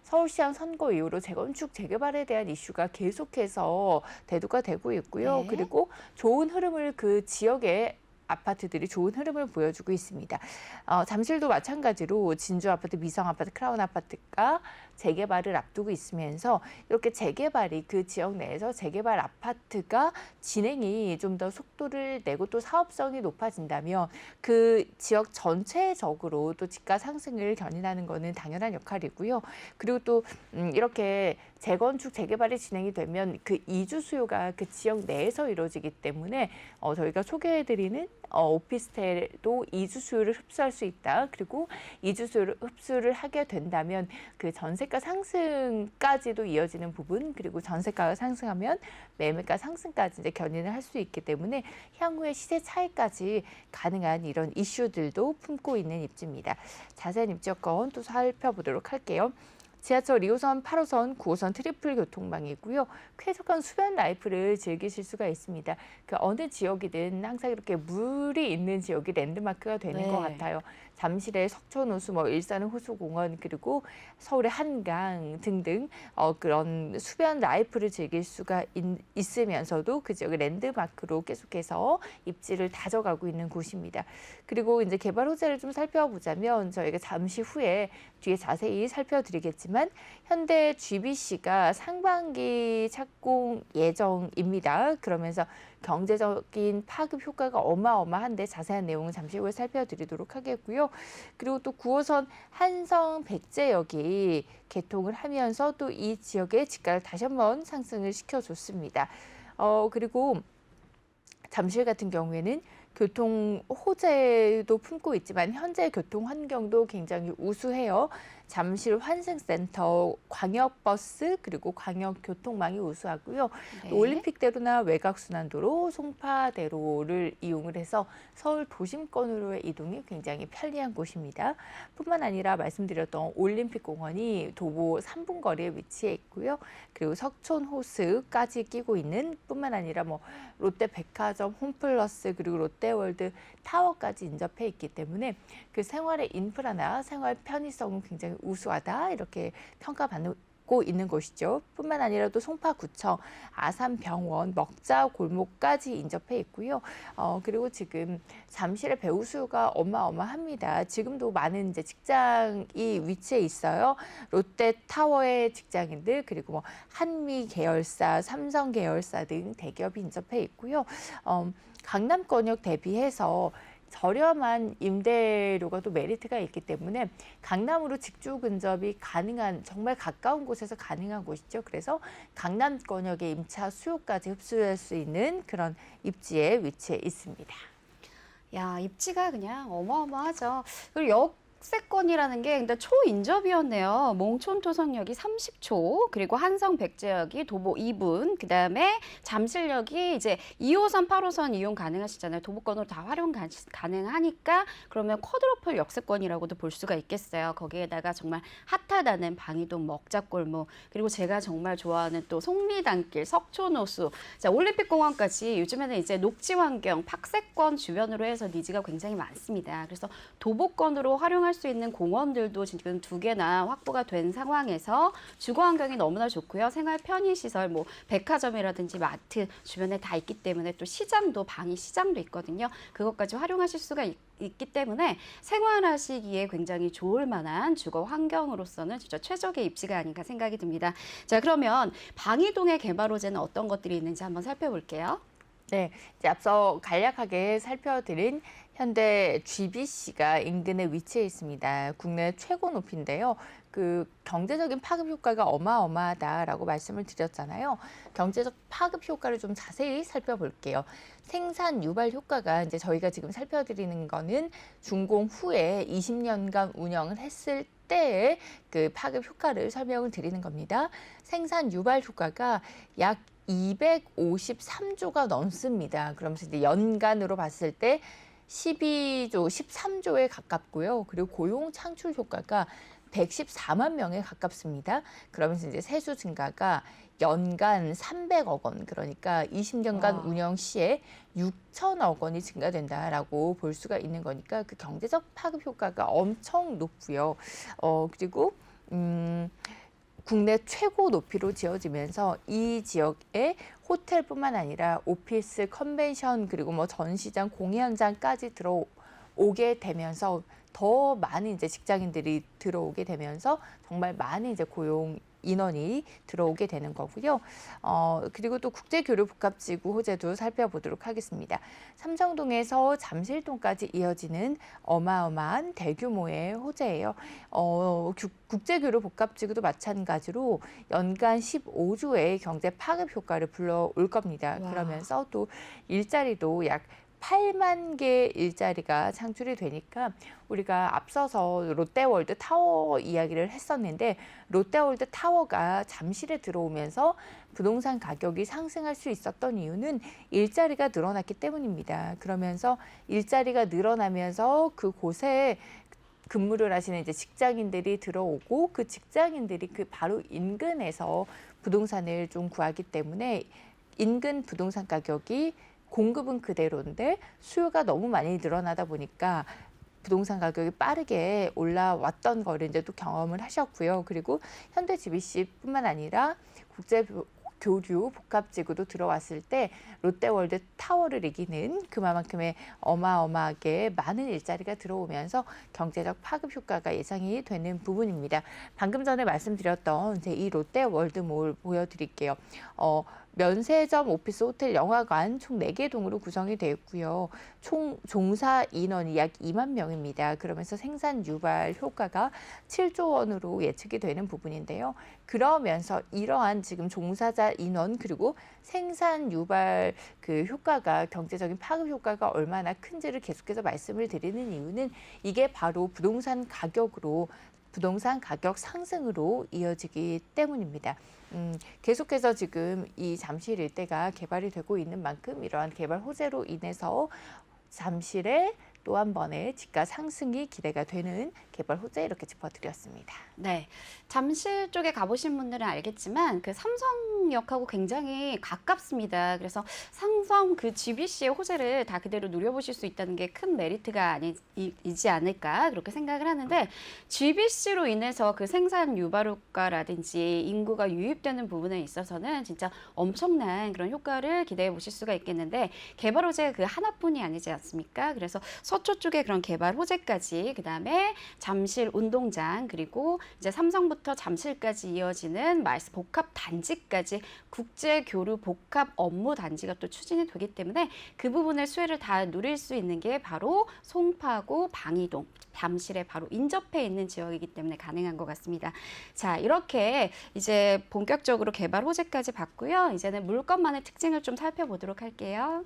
S1: 서울시장 선거 이후로 재건축 재개발에 대한 이슈가 계속해서 대두가 되고 있고요.
S2: 네.
S1: 그리고 좋은 흐름을 그 지역에 아파트들이 좋은 흐름을 보여주고 있습니다. 잠실도 마찬가지로 진주 아파트, 미성 아파트, 크라운 아파트가 재개발을 앞두고 있으면서 이렇게 재개발이 그 지역 내에서 재개발 아파트가 진행이 좀 더 속도를 내고 또 사업성이 높아진다면 그 지역 전체적으로 또 집가 상승을 견인하는 것은 당연한 역할이고요. 그리고 또 이렇게 재건축, 재개발이 진행이 되면 그 이주 수요가 그 지역 내에서 이루어지기 때문에 저희가 소개해드리는 오피스텔도 이주 수요를 흡수할 수 있다. 그리고 이주 수요를 흡수를 하게 된다면 그 전세가 상승까지도 이어지는 부분, 그리고 전세가가 상승하면 매매가 상승까지 이제 견인을 할 수 있기 때문에 향후의 시세 차이까지 가능한 이런 이슈들도 품고 있는 입지입니다. 자세한 입지 여건 또 살펴보도록 할게요. 지하철 2호선, 8호선, 9호선 트리플 교통망이고요. 쾌적한 수변 라이프를 즐기실 수가 있습니다. 그 어느 지역이든 항상 이렇게 물이 있는 지역이 랜드마크가 되는 것 같아요. 잠실의 석촌호수, 일산의 호수공원, 그리고 서울의 한강 등등 그런 수변 라이프를 즐길 수가 있으면서도 그 지역의 랜드마크로 계속해서 입지를 다져가고 있는 곳입니다. 그리고 이제 개발 호재를 좀 살펴보자면 저희가 잠시 후에 뒤에 자세히 살펴드리겠지만 현대 GBC가 상반기 착공 예정입니다. 그러면서 경제적인 파급 효과가 어마어마한데 자세한 내용은 잠시 후에 살펴드리도록 하겠고요. 그리고 또 9호선 한성 백제역이 개통을 하면서 또 이 지역의 집가를 다시 한번 상승을 시켜줬습니다. 그리고 잠실 같은 경우에는 교통 호재도 품고 있지만 현재 교통 환경도 굉장히 우수해요. 잠실 환승센터, 광역버스 그리고 광역교통망이 우수하고요. 또 올림픽대로나 외곽순환도로, 송파대로를 이용을 해서 서울 도심권으로의 이동이 굉장히 편리한 곳입니다. 뿐만 아니라 말씀드렸던 올림픽공원이 도보 3분 거리에 위치해 있고요. 그리고 석촌호수까지 끼고 있는 뿐만 아니라 롯데백화점, 홈플러스 그리고 롯데월드 타워까지 인접해 있기 때문에 그 생활의 인프라나 생활 편의성은 굉장히 우수하다 이렇게 평가받고 있는 곳이죠. 뿐만 아니라 또 송파구청, 아산병원, 먹자골목까지 인접해 있고요. 그리고 지금 잠실의 배우 수요가 어마어마합니다. 지금도 많은 이제 직장이 위치해 있어요. 롯데타워의 직장인들 그리고 한미 계열사, 삼성 계열사 등 대기업이 인접해 있고요. 강남권역 대비해서 저렴한 임대료가 또 메리트가 있기 때문에 강남으로 직주 근접이 가능한 정말 가까운 곳에서 가능한 곳이죠. 그래서 강남권역의 임차 수요까지 흡수할 수 있는 그런 입지에 위치해 있습니다.
S2: 야, 입지가 그냥 어마어마하죠. 그리고 역세권이라는 게 근데 초인접이었네요. 몽촌토성역이 30초, 그리고 한성 백제역이 도보 2분, 그다음에 잠실역이 이제 2호선, 8호선 이용 가능하시잖아요. 도보권으로 다 활용 가능하니까 그러면 쿼드러플 역세권이라고도 볼 수가 있겠어요. 거기에다가 정말 핫하다는 방이동 먹자골목, 그리고 제가 정말 좋아하는 또 속리단길, 석촌호수, 자, 올림픽공원까지 요즘에는 이제 녹지환경, 팍세권 주변으로 해서 니즈가 굉장히 많습니다. 그래서 도보권으로 활용할 수 있는 공원들도 지금 2개나 확보가 된 상황에서 주거 환경이 너무나 좋고요. 생활 편의시설, 백화점이라든지 마트 주변에 다 있기 때문에 또 시장도, 방위 시장도 있거든요. 그것까지 활용하실 수가 있기 때문에 생활하시기에 굉장히 좋을 만한 주거 환경으로서는 진짜 최적의 입지가 아닌가 생각이 듭니다. 자, 그러면 방이동의 개발 호재는 어떤 것들이 있는지 한번 살펴볼게요.
S1: 네, 이제 앞서 간략하게 살펴드린 현대 GBC가 인근에 위치해 있습니다. 국내 최고 높이인데요. 그 경제적인 파급 효과가 어마어마하다라고 말씀을 드렸잖아요. 경제적 파급 효과를 좀 자세히 살펴볼게요. 생산 유발 효과가 이제 저희가 지금 살펴드리는 거는 준공 후에 20년간 운영을 했을 때의 그 파급 효과를 설명을 드리는 겁니다. 생산 유발 효과가 약 253조가 넘습니다. 그러면서 이제 연간으로 봤을 때 12조, 13조에 가깝고요. 그리고 고용 창출 효과가 114만 명에 가깝습니다. 그러면서 이제 세수 증가가 연간 300억 원, 그러니까 20년간 운영 시에 6천억 원이 증가된다라고 볼 수가 있는 거니까 그 경제적 파급 효과가 엄청 높고요. 그리고 국내 최고 높이로 지어지면서 이 지역에 호텔뿐만 아니라 오피스, 컨벤션 그리고 뭐 전시장, 공연장까지 들어오게 되면서 더 많은 이제 직장인들이 들어오게 되면서 정말 많은 이제 고용 인원이 들어오게 되는 거고요. 그리고 또 국제교류복합지구 호재도 살펴보도록 하겠습니다. 삼성동에서 잠실동까지 이어지는 어마어마한 대규모의 호재예요. 국제교류복합지구도 마찬가지로 연간 15조의 경제 파급 효과를 불러올 겁니다.
S2: 와.
S1: 그러면서 또 일자리도 약 8만 개의 일자리가 창출이 되니까 우리가 앞서서 롯데월드 타워 이야기를 했었는데 롯데월드 타워가 잠실에 들어오면서 부동산 가격이 상승할 수 있었던 이유는 일자리가 늘어났기 때문입니다. 그러면서 일자리가 늘어나면서 그곳에 근무를 하시는 이제 직장인들이 들어오고 그 직장인들이 그 바로 인근에서 부동산을 좀 구하기 때문에 인근 부동산 가격이 공급은 그대로인데 수요가 너무 많이 늘어나다 보니까 부동산 가격이 빠르게 올라왔던 거를 이제 또 경험을 하셨고요. 그리고 현대 GBC뿐만 아니라 국제교류 복합지구도 들어왔을 때 롯데월드 타워를 이기는 그만큼의 어마어마하게 많은 일자리가 들어오면서 경제적 파급 효과가 예상이 되는 부분입니다. 방금 전에 말씀드렸던 이제 이 롯데월드몰 보여드릴게요. 면세점, 오피스, 호텔, 영화관 총 4개 동으로 구성이 되어 있고요. 총 종사 인원이 약 2만 명입니다. 그러면서 생산 유발 효과가 7조 원으로 예측이 되는 부분인데요. 그러면서 이러한 지금 종사자 인원 그리고 생산 유발 그 효과가 경제적인 파급 효과가 얼마나 큰지를 계속해서 말씀을 드리는 이유는 이게 바로 부동산 가격 상승으로 이어지기 때문입니다. 계속해서 지금 이 잠실 일대가 개발이 되고 있는 만큼 이러한 개발 호재로 인해서 잠실에 또 한 번의 집가 상승이 기대가 되는 개발 호재 이렇게 짚어드렸습니다.
S2: 네, 잠실 쪽에 가보신 분들은 알겠지만 그 삼성역하고 굉장히 가깝습니다. 그래서 삼성 그 GBC의 호재를 다 그대로 누려보실 수 있다는 게 큰 메리트가 이지 않을까 그렇게 생각을 하는데 GBC로 인해서 그 생산 유발 효과라든지 인구가 유입되는 부분에 있어서는 진짜 엄청난 그런 효과를 기대해 보실 수가 있겠는데 개발 호재가 그 하나뿐이 아니지 않습니까? 그래서 서초 쪽에 그런 개발 호재까지 그다음에 잠실 운동장 그리고 이제 삼성부터 잠실까지 이어지는 마이스 복합 단지까지 국제 교류 복합 업무 단지가 또 추진이 되기 때문에 그 부분의 수혜를 다 누릴 수 있는 게 바로 송파구 방이동 잠실에 바로 인접해 있는 지역이기 때문에 가능한 것 같습니다. 자, 이렇게 이제 본격적으로 개발 호재까지 봤고요. 이제는 물건만의 특징을 좀 살펴보도록 할게요.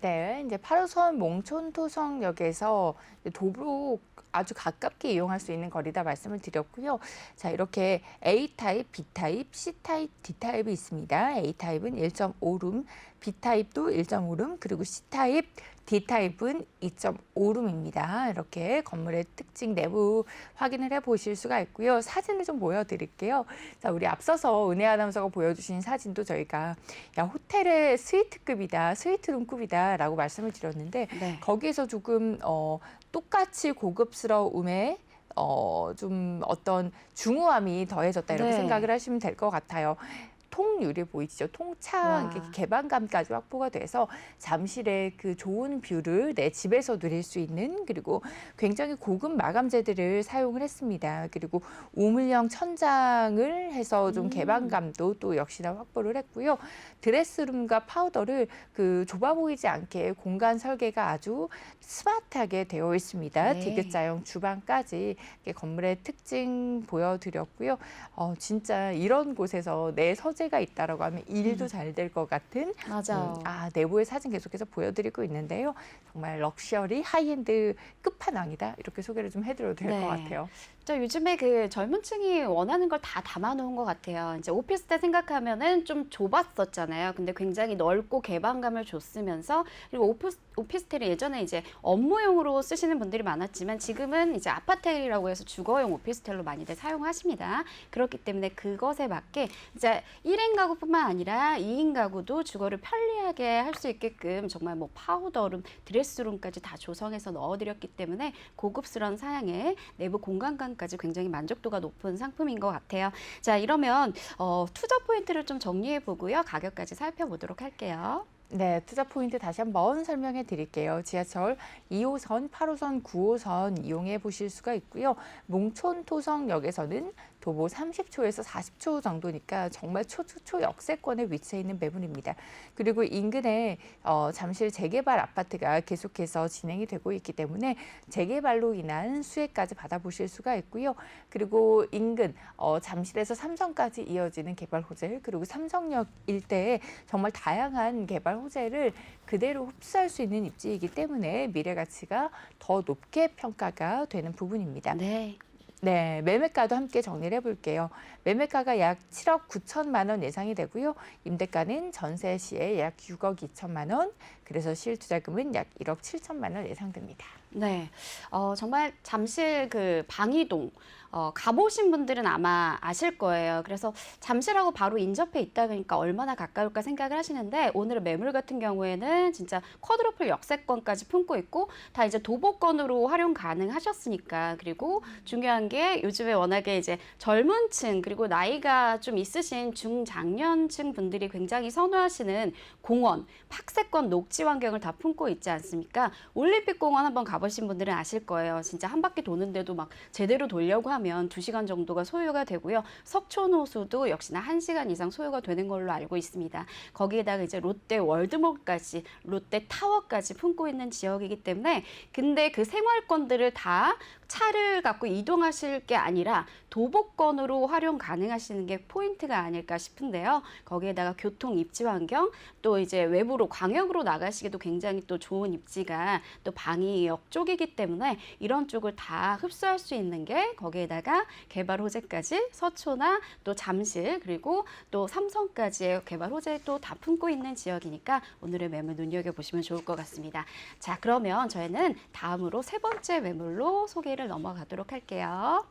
S1: 네, 이제 8호선 몽촌토성역에서 도로 아주 가깝게 이용할 수 있는 거리다 말씀을 드렸고요. 자, 이렇게 A타입, B타입, C타입, D타입이 있습니다. A타입은 1.5룸, B타입도 1.5룸, 그리고 C타입, D타입은 2.5룸입니다. 이렇게 건물의 특징 내부 확인을 해보실 수가 있고요. 사진을 좀 보여드릴게요. 자, 우리 앞서서 은혜 아나운서가 보여주신 사진도 저희가 야, 호텔의 스위트급이다, 스위트룸급이다 라고 말씀을 드렸는데
S2: 네.
S1: 거기에서 조금 똑같이 고급스러움에 좀 어떤 중후함이 더해졌다 이렇게
S2: 네.
S1: 생각을 하시면 될 것 같아요. 통유리 보이시죠? 통창
S2: 와.
S1: 이렇게 개방감까지 확보가 돼서 잠실의 그 좋은 뷰를 내 집에서 누릴 수 있는 그리고 굉장히 고급 마감재들을 사용을 했습니다. 그리고 우물형 천장을 해서 좀 개방감도 또 역시나 확보를 했고요. 드레스룸과 파우더를 그 좁아 보이지 않게 공간 설계가 아주 스마트하게 되어 있습니다.
S2: 네.
S1: 디귿자형 주방까지 건물의 특징 보여드렸고요. 진짜 이런 곳에서 내 서재가 있다라고 하면 일도 잘 될 것 같은
S2: 맞아요.
S1: 내부의 사진 계속해서 보여드리고 있는데요. 정말 럭셔리 하이엔드 끝판왕이다 이렇게 소개를 좀 해드려도 될 것
S2: 네.
S1: 같아요.
S2: 저 요즘에 그 젊은 층이 원하는 걸 다 담아놓은 것 같아요. 이제 오피스텔 생각하면은 좀 좁았었잖아요. 근데 굉장히 넓고 개방감을 줬으면서 그리고 오피스텔이 예전에 이제 업무용으로 쓰시는 분들이 많았지만 지금은 이제 아파트라고 해서 주거용 오피스텔로 많이들 사용하십니다. 그렇기 때문에 그것에 맞게 이제 이 1인 가구뿐만 아니라 2인 가구도 주거를 편리하게 할 수 있게끔 정말 뭐 파우더룸, 드레스룸까지 다 조성해서 넣어드렸기 때문에 고급스러운 사양에 내부 공간감까지 굉장히 만족도가 높은 상품인 것 같아요. 자, 이러면 투자 포인트를 좀 정리해 보고요. 가격까지 살펴보도록 할게요.
S1: 네, 투자 포인트 다시 한번 설명해 드릴게요. 지하철 2호선, 8호선, 9호선 이용해 보실 수가 있고요. 몽촌토성역에서는 도보 30초에서 40초 정도니까 정말 초역세권에 위치해 있는 매물입니다. 그리고 인근에 잠실 재개발 아파트가 계속해서 진행이 되고 있기 때문에 재개발로 인한 수혜까지 받아보실 수가 있고요. 그리고 인근 잠실에서 삼성까지 이어지는 개발 호재, 그리고 삼성역 일대에 정말 다양한 개발 호재를 그대로 흡수할 수 있는 입지이기 때문에 미래 가치가 더 높게 평가가 되는 부분입니다.
S2: 네.
S1: 네, 매매가도 함께 정리를 해볼게요. 매매가가 약 7억 9천만 원 예상이 되고요. 임대가는 전세 시에 약 6억 2천만 원, 그래서 실투자금은 약 1억 7천만 원 예상됩니다.
S2: 네, 정말 잠실 그 방이동 가보신 분들은 아마 아실 거예요. 그래서 잠실하고 바로 인접해 있다 보니까 얼마나 가까울까 생각을 하시는데 오늘의 매물 같은 경우에는 진짜 쿼드러플 역세권까지 품고 있고 다 이제 도보권으로 활용 가능하셨으니까. 그리고 중요한 게 요즘에 워낙에 이제 젊은 층 그리고 나이가 좀 있으신 중장년층 분들이 굉장히 선호하시는 공원, 팍세권 녹지 환경을 다 품고 있지 않습니까? 올림픽공원 한번 가보신 분들은 아실 거예요. 진짜 한 바퀴 도는데도 막 제대로 돌려고 하면 2시간 정도가 소요가 되고요. 석촌호수도 역시나 1시간 이상 소요가 되는 걸로 알고 있습니다. 거기에다가 이제 롯데 월드몰까지, 롯데 타워까지 품고 있는 지역이기 때문에 근데 그 생활권들을 다 차를 갖고 이동하실 게 아니라 도보권으로 활용 가능하시는 게 포인트가 아닐까 싶은데요. 거기에다가 교통 입지 환경, 또 이제 외부로 광역으로 나가시기도 굉장히 또 좋은 입지가 또 방이역 쪽이기 때문에 이런 쪽을 다 흡수할 수 있는 게 거기에다가 개발 호재까지 서초나 또 잠실 그리고 또 삼성까지의 개발 호재도 다 품고 있는 지역이니까 오늘의 매물 눈여겨보시면 좋을 것 같습니다. 자, 그러면 저희는 다음으로 세 번째 매물로 소개를 넘어가도록 할게요.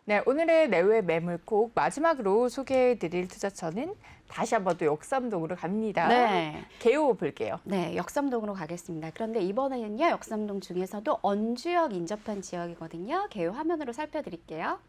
S1: 네, 오늘의 내외 매물콕 마지막으로 소개해드릴 투자처는 다시 한번 또 역삼동으로 갑니다.
S2: 네.
S1: 개요 볼게요.
S2: 네, 역삼동으로 가겠습니다. 그런데 이번에는요, 역삼동 중에서도 언주역 인접한 지역이거든요. 개요 화면으로 살펴드릴게요.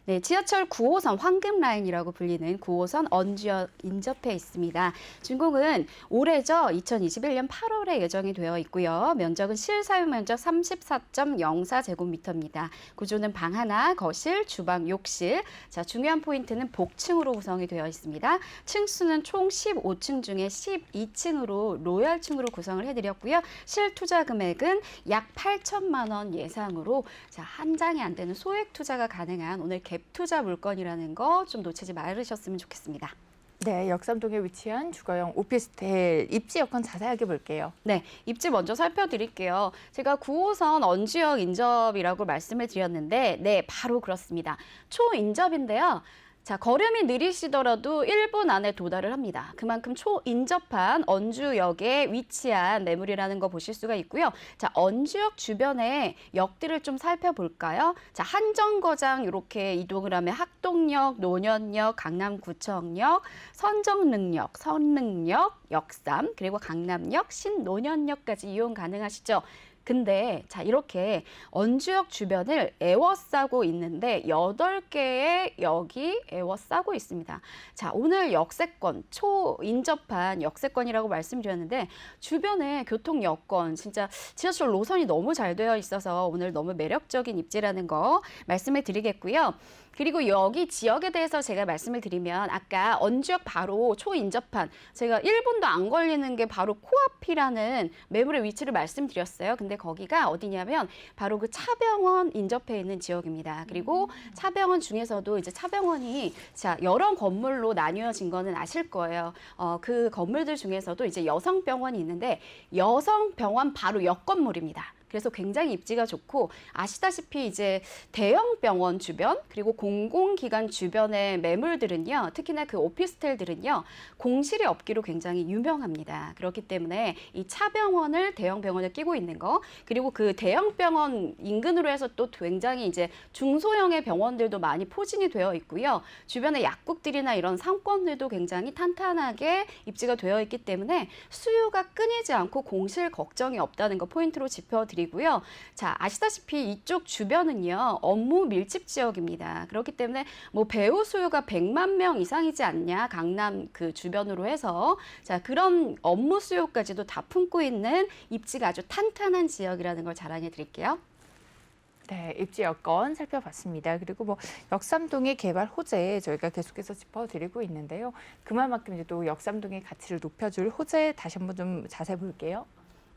S2: 네, 지하철 9호선 황금라인이라고 불리는 9호선 언주역 인접해 있습니다. 준공은 올해죠. 2021년 8월에 예정이 되어 있고요. 면적은 실사용 면적 34.04제곱미터입니다. 구조는 방 하나, 거실, 주방, 욕실. 자, 중요한 포인트는 복층으로 구성이 되어 있습니다. 층수는 총 15층 중에 12층으로 로얄층으로 구성을 해드렸고요. 실투자 금액은 약 8천만 원 예상으로 자, 한 장이 안 되는 소액 투자가 가능한 오늘 갭 투자 물건이라는 거 좀 놓치지 말으셨으면 좋겠습니다.
S1: 네, 역삼동에 위치한 주거용 오피스텔 입지 여건 자세하게 볼게요.
S2: 네, 입지 먼저 살펴드릴게요. 제가 9호선 언주역 인접이라고 말씀을 드렸는데 네, 바로 그렇습니다. 초인접인데요. 자, 걸음이 느리시더라도 1분 안에 도달을 합니다. 그만큼 초인접한 언주역에 위치한 매물이라는 거 보실 수가 있고요. 자, 언주역 주변에 역들을 좀 살펴볼까요? 자, 한정거장 이렇게 이동을 하면 학동역, 노년역, 강남구청역, 선정릉역, 선릉역, 역삼, 그리고 강남역, 신노년역까지 이용 가능하시죠. 근데 자 이렇게 언주역 주변을 에워싸고 있는데 8개의 역이 에워싸고 있습니다. 자, 오늘 역세권, 초인접한 역세권이라고 말씀드렸는데 주변에 교통 여건, 진짜 지하철 노선이 너무 잘 되어 있어서 오늘 너무 매력적인 입지라는 거 말씀을 드리겠고요. 그리고 여기 지역에 대해서 제가 말씀을 드리면 아까 언주역 바로 초인접한 제가 1분도 안 걸리는 게 바로 코앞이라는 매물의 위치를 말씀드렸어요. 근데 거기가 어디냐면 바로 그 차병원 인접해 있는 지역입니다. 그리고 차병원 중에서도 이제 차병원이 여러 건물로 나뉘어진 거는 아실 거예요. 그 건물들 중에서도 이제 여성병원이 있는데 여성병원 바로 옆 건물입니다. 그래서 굉장히 입지가 좋고 아시다시피 이제 대형 병원 주변 그리고 공공기관 주변의 매물들은요. 특히나 그 오피스텔들은요. 공실이 없기로 굉장히 유명합니다. 그렇기 때문에 이 차병원을 대형 병원에 끼고 있는 거 그리고 그 대형 병원 인근으로 해서 또 굉장히 이제 중소형의 병원들도 많이 포진이 되어 있고요. 주변에 약국들이나 이런 상권들도 굉장히 탄탄하게 입지가 되어 있기 때문에 수요가 끊이지 않고 공실 걱정이 없다는 거 포인트로 짚어드립니다. 드리고요. 자, 아시다시피 이쪽 주변은요. 업무 밀집 지역입니다. 그렇기 때문에 뭐 배우 수요가 100만 명 이상이지 않냐. 강남 그 주변으로 해서 자, 그런 업무 수요까지도 다 품고 있는 입지가 아주 탄탄한 지역이라는 걸 자랑해 드릴게요.
S1: 네, 입지 여건 살펴봤습니다. 그리고 뭐 역삼동의 개발 호재 저희가 계속해서 짚어드리고 있는데요. 그만큼 이제 또 역삼동의 가치를 높여줄 호재 다시 한번 좀 자세히 볼게요.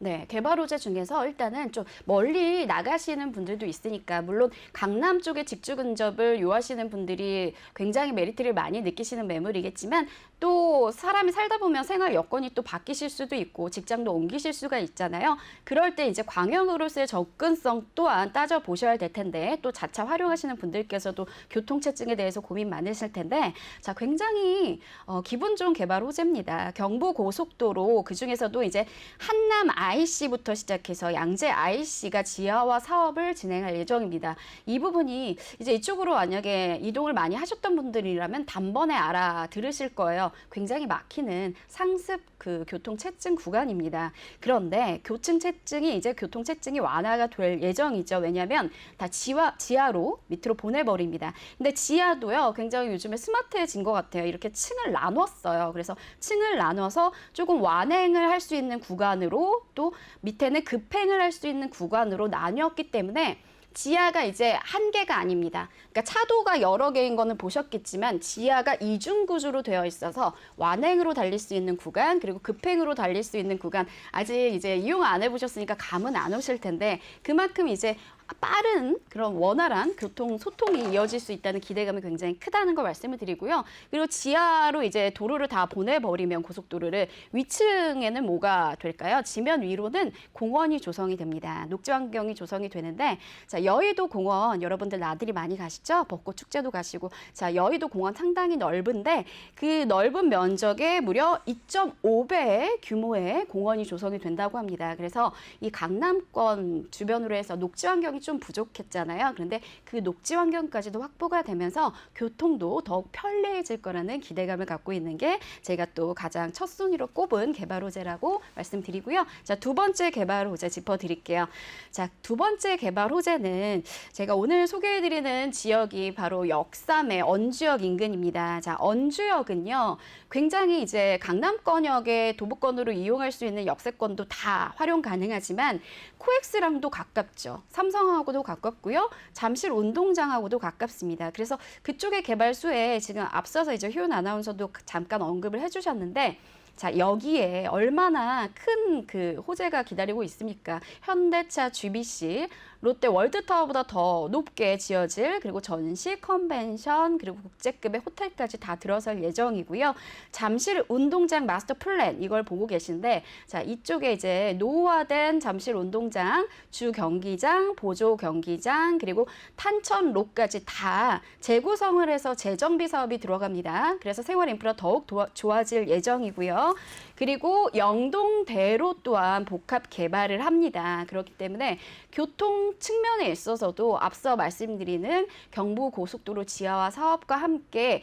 S2: 네, 개발 호재 중에서 일단은 좀 멀리 나가시는 분들도 있으니까 물론 강남 쪽에 직주 근접을 요하시는 분들이 굉장히 메리트를 많이 느끼시는 매물이겠지만 또 사람이 살다 보면 생활 여건이 또 바뀌실 수도 있고 직장도 옮기실 수가 있잖아요. 그럴 때 이제 광역으로서의 접근성 또한 따져보셔야 될 텐데 또 자차 활용하시는 분들께서도 교통체증에 대해서 고민 많으실 텐데 자, 굉장히 기분 좋은 개발 호재입니다. 경부고속도로 그중에서도 이제 한남 IC부터 시작해서 양재 IC가 지하화 사업을 진행할 예정입니다. 이 부분이 이제 이쪽으로 만약에 이동을 많이 하셨던 분들이라면 단번에 알아들으실 거예요. 굉장히 막히는 상습 그 교통체증 구간입니다. 그런데 교통체증이 이제 교통체증이 완화가 될 예정이죠. 왜냐하면 다 지하로 밑으로 보내버립니다. 근데 지하도요. 굉장히 요즘에 스마트해진 것 같아요. 이렇게 층을 나눴어요. 그래서 층을 나눠서 조금 완행을 할 수 있는 구간으로 또 밑에는 급행을 할 수 있는 구간으로 나뉘었기 때문에 지하가 이제 한 개가 아닙니다. 그러니까 차도가 여러 개인 거는 보셨겠지만 지하가 이중 구조로 되어 있어서 완행으로 달릴 수 있는 구간 그리고 급행으로 달릴 수 있는 구간 아직 이제 이용 안 해보셨으니까 감은 안 오실 텐데 그만큼 이제 빠른 그런 원활한 교통 소통이 이어질 수 있다는 기대감이 굉장히 크다는 걸 말씀을 드리고요. 그리고 지하로 이제 도로를 다 보내버리면 고속도로를 위층에는 뭐가 될까요? 지면 위로는 공원이 조성이 됩니다. 녹지 환경이 조성이 되는데 자, 여의도 공원 여러분들 나들이 많이 가시죠? 벚꽃 축제도 가시고 자, 여의도 공원 상당히 넓은데 그 넓은 면적에 무려 2.5배의 규모의 공원이 조성이 된다고 합니다. 그래서 이 강남권 주변으로 해서 녹지 환경이 좀 부족했잖아요. 그런데 그 녹지 환경까지도 확보가 되면서 교통도 더욱 편리해질 거라는 기대감을 갖고 있는 게 제가 또 가장 첫 순위로 꼽은 개발 호재라고 말씀드리고요. 자, 두 번째 개발 호재 짚어드릴게요. 자, 두 번째 개발 호재는 제가 오늘 소개해드리는 지역이 바로 역삼의 언주역 인근입니다. 자, 언주역은요. 굉장히 이제 강남권역의 도보권으로 이용할 수 있는 역세권도 다 활용 가능하지만 코엑스랑도 가깝죠. 삼성하고도 가깝고요. 잠실 운동장하고도 가깝습니다. 그래서 그쪽의 개발수에 지금 앞서서 이제 효연 아나운서도 잠깐 언급을 해주셨는데 자, 여기에 얼마나 큰 그 호재가 기다리고 있습니까? 현대차 GBC, 롯데 월드타워보다 더 높게 지어질 그리고 전시, 컨벤션, 그리고 국제급의 호텔까지 다 들어설 예정이고요. 잠실 운동장 마스터 플랜 이걸 보고 계신데 자, 이쪽에 이제 노후화된 잠실 운동장, 주 경기장, 보조 경기장, 그리고 탄천로까지 다 재구성을 해서 재정비 사업이 들어갑니다. 그래서 생활 인프라 더욱 좋아질 예정이고요. 그리고 영동대로 또한 복합 개발을 합니다. 그렇기 때문에 교통 측면에 있어서도 앞서 말씀드리는 경부고속도로 지하화 사업과 함께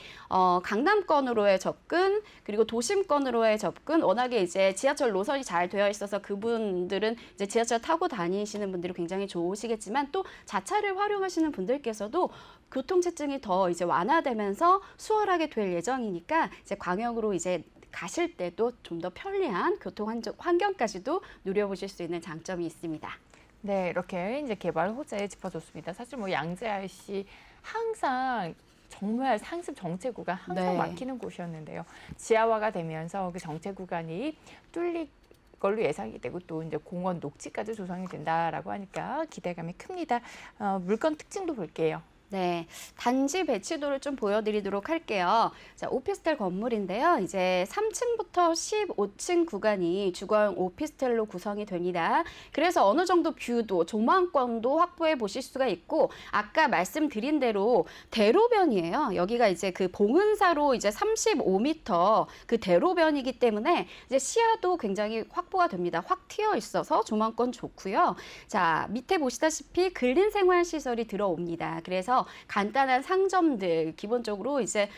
S2: 강남권으로의 접근 그리고 도심권으로의 접근 워낙에 이제 지하철 노선이 잘 되어 있어서 그분들은 이제 지하철 타고 다니시는 분들이 굉장히 좋으시겠지만 또 자차를 활용하시는 분들께서도 교통체증이 더 이제 완화되면서 수월하게 될 예정이니까 이제 광역으로 이제 가실 때도 좀 더 편리한 교통 환경까지도 누려보실 수 있는 장점이 있습니다.
S1: 네, 이렇게 이제 개발 호재 짚어줬습니다. 사실 뭐 양재 IC 항상 정말 상습 정체 구간 항상
S2: 네.
S1: 막히는 곳이었는데요. 지하화가 되면서 그 정체 구간이 뚫릴 걸로 예상이 되고 또 이제 공원 녹지까지 조성이 된다라고 하니까 기대감이 큽니다. 물건 특징도 볼게요.
S2: 네, 단지 배치도를 좀 보여드리도록 할게요. 자, 오피스텔 건물인데요. 이제 3층부터 15층 구간이 주거용 오피스텔로 구성이 됩니다. 그래서 어느 정도 뷰도, 조망권도 확보해 보실 수가 있고, 아까 말씀드린 대로 대로변이에요. 여기가 이제 그 봉은사로 이제 35m 그 대로변이기 때문에 이제 시야도 굉장히 확보가 됩니다. 확 트여 있어서 조망권 좋고요. 자, 밑에 보시다시피 근린생활시설이 들어옵니다. 그래서 간단한 상점들 기본적으로 이제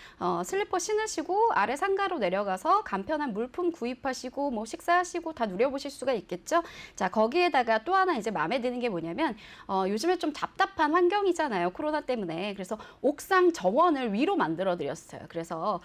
S2: 슬리퍼 신으시고 아래 상가로 내려가서 간편한 물품 구입하시고 뭐 식사하시고 다 누려보실 수가 있겠죠. 자, 거기에다가 또 하나 이제 마음에 드는 게 뭐냐면 요즘에 좀 답답한 환경이잖아요. 코로나 때문에. 그래서 옥상 정원을 위로 만들어 드렸어요. 그래서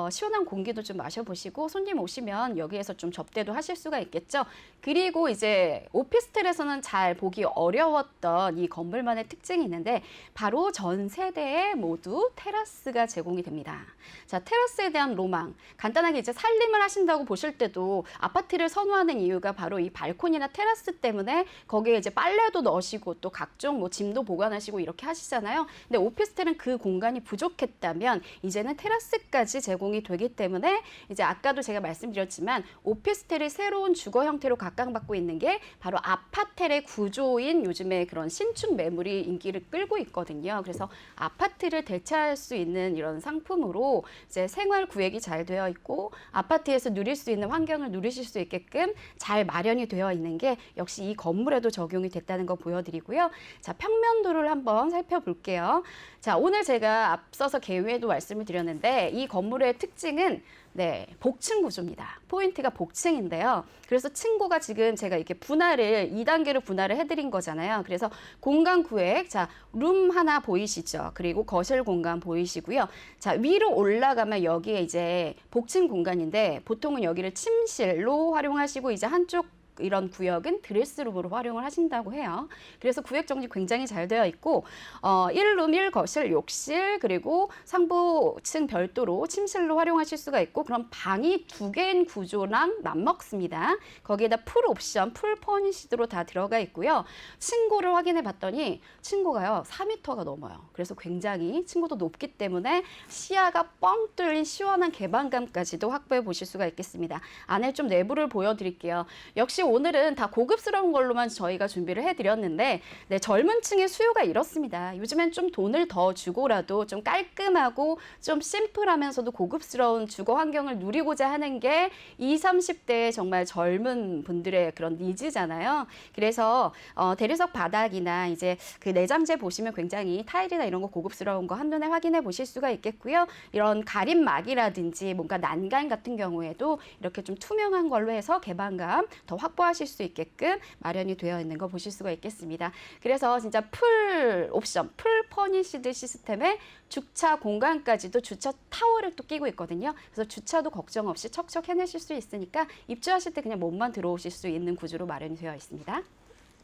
S2: 시원한 공기도 좀 마셔보시고 손님 오시면 여기에서 좀 접대도 하실 수가 있겠죠. 그리고 이제 오피스텔에서는 잘 보기 어려웠던 이 건물만의 특징이 있는데 바로 전 세대에 모두 테라스가 제공이 됩니다. 자, 테라스에 대한 로망. 간단하게 이제 살림을 하신다고 보실 때도 아파트를 선호하는 이유가 바로 이 발코니나 테라스 때문에 거기에 이제 빨래도 넣으시고 또 각종 뭐 짐도 보관하시고 이렇게 하시잖아요. 근데 오피스텔은 그 공간이 부족했다면 이제는 테라스까지 제공이 되기 때문에 이제 아까도 제가 말씀드렸지만 오피스텔이 새로운 주거 형태로 각광받고 있는 게 바로 아파텔의 구조인 요즘에 그런 신축 매물이 인기를 끌고 있거든요. 그래서 아파트를 대체할 수 있는 이런 상품으로 이제 생활 구획이 잘 되어 있고 아파트에서 누릴 수 있는 환경을 누리실 수 있게끔 잘 마련이 되어 있는 게 역시 이 건물에도 적용이 됐다는 거 보여드리고요. 자, 평면도를 한번 살펴볼게요. 자, 오늘 제가 앞서서 개요에도 말씀을 드렸는데 이 건물의 특징은 네, 복층 구조입니다. 포인트가 복층인데요. 그래서 층고가 지금 제가 이렇게 분할을 2단계로 분할을 해드린 거잖아요. 그래서 공간 구획, 자, 룸 하나 보이시죠? 그리고 거실 공간 보이시고요. 자, 위로 올라가면 여기에 이제 복층 공간인데 보통은 여기를 침실로 활용하시고 이제 한쪽 이런 구역은 드레스룸으로 활용을 하신다고 해요. 그래서 구역 정리 굉장히 잘 되어 있고 1룸 1거실 욕실 그리고 상부층 별도로 침실로 활용하실 수가 있고 그럼 방이 2개인 구조랑 맞먹습니다. 거기에다 풀 옵션, 풀 퍼니시드로 다 들어가 있고요. 층고를 확인해 봤더니 층고가요 4m가 넘어요. 그래서 굉장히 층고도 높기 때문에 시야가 뻥 뚫린 시원한 개방감까지도 확보해 보실 수가 있겠습니다. 안에 좀 내부를 보여드릴게요. 역시 오늘은 다 고급스러운 걸로만 저희가 준비를 해드렸는데 네, 젊은 층의 수요가 이렇습니다. 요즘엔 좀 돈을 더 주고라도 좀 깔끔하고 좀 심플하면서도 고급스러운 주거 환경을 누리고자 하는 게 20, 30대의 정말 젊은 분들의 그런 니즈잖아요. 그래서 대리석 바닥이나 이제 그 내장재 보시면 굉장히 타일이나 이런 거 고급스러운 거 한눈에 확인해 보실 수가 있겠고요. 이런 가림막이라든지 뭔가 난간 같은 경우에도 이렇게 좀 투명한 걸로 해서 개방감 더 확보하실 수 있게끔 마련이 되어 있는 거 보실 수가 있겠습니다. 그래서 진짜 풀 옵션, 풀 퍼니시드 시스템에 주차 공간까지도 주차 타워를 또 끼고 있거든요. 그래서 주차도 걱정 없이 척척 해내실 수 있으니까 입주하실 때 그냥 몸만 들어오실 수 있는 구조로 마련이 되어 있습니다.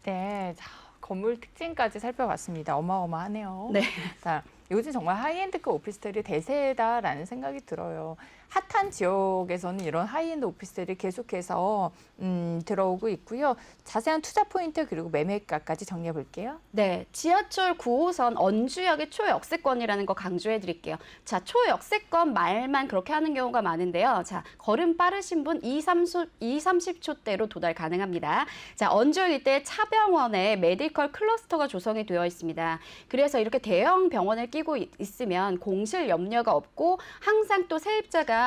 S1: 네, 자, 건물 특징까지 살펴봤습니다. 어마어마하네요.
S2: 네.
S1: 자, 요즘 정말 하이엔드급 오피스텔이 대세다라는 생각이 들어요. 핫한 지역에서는 이런 하이엔드 오피스텔이 계속해서 들어오고 있고요. 자세한 투자 포인트 그리고 매매가까지 정리해 볼게요.
S2: 네, 지하철 9호선 언주역의 초역세권이라는 거 강조해 드릴게요. 자, 초역세권 말만 그렇게 하는 경우가 많은데요. 자, 걸음 빠르신 분 2, 30초대로 도달 가능합니다. 자, 언주역 일대 차병원에 메디컬 클러스터가 조성이 되어 있습니다. 그래서 이렇게 대형 병원을 끼고 있으면 공실 염려가 없고 항상 또 세입자가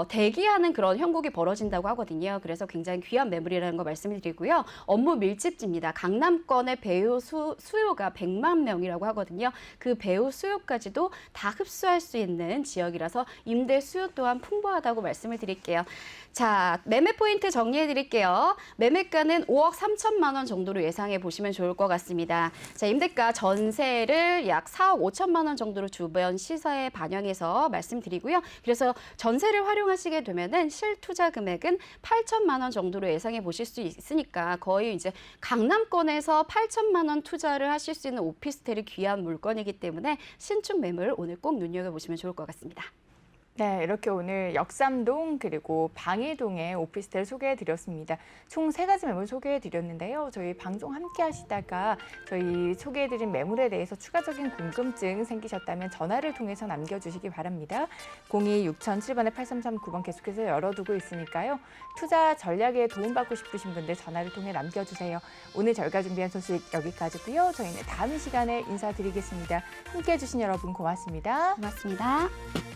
S2: 대기하는 그런 형국이 벌어진다고 하거든요. 그래서 굉장히 귀한 매물이라는 거 말씀을 드리고요. 업무 밀집지입니다. 강남권의 배우 수요가 100만 명이라고 하거든요. 그 배우 수요까지도 다 흡수할 수 있는 지역이라서 임대 수요 또한 풍부하다고 말씀을 드릴게요. 자, 매매 포인트 정리해 드릴게요. 매매가는 5억 3천만 원 정도로 예상해 보시면 좋을 것 같습니다. 자, 임대가 전세를 약 4억 5천만 원 정도로 주변 시세에 반영해서 말씀드리고요. 그래서 전세를 활용하시게 되면은 실투자 금액은 8천만 원 정도로 예상해 보실 수 있으니까 거의 이제 강남권에서 8천만 원 투자를 하실 수 있는 오피스텔이 귀한 물건이기 때문에 신축 매물 오늘 꼭 눈여겨보시면 좋을 것 같습니다.
S1: 네, 이렇게 오늘 역삼동 그리고 방이동의 오피스텔 소개해드렸습니다. 총 3가지 매물 소개해드렸는데요. 저희 방송 함께 하시다가 저희 소개해드린 매물에 대해서 추가적인 궁금증 생기셨다면 전화를 통해서 남겨주시기 바랍니다. 02-6007번에 8339번 계속해서 열어두고 있으니까요. 투자 전략에 도움받고 싶으신 분들 전화를 통해 남겨주세요. 오늘 저희가 준비한 소식 여기까지고요. 저희는 다음 시간에 인사드리겠습니다. 함께해 주신 여러분 고맙습니다.
S2: 고맙습니다.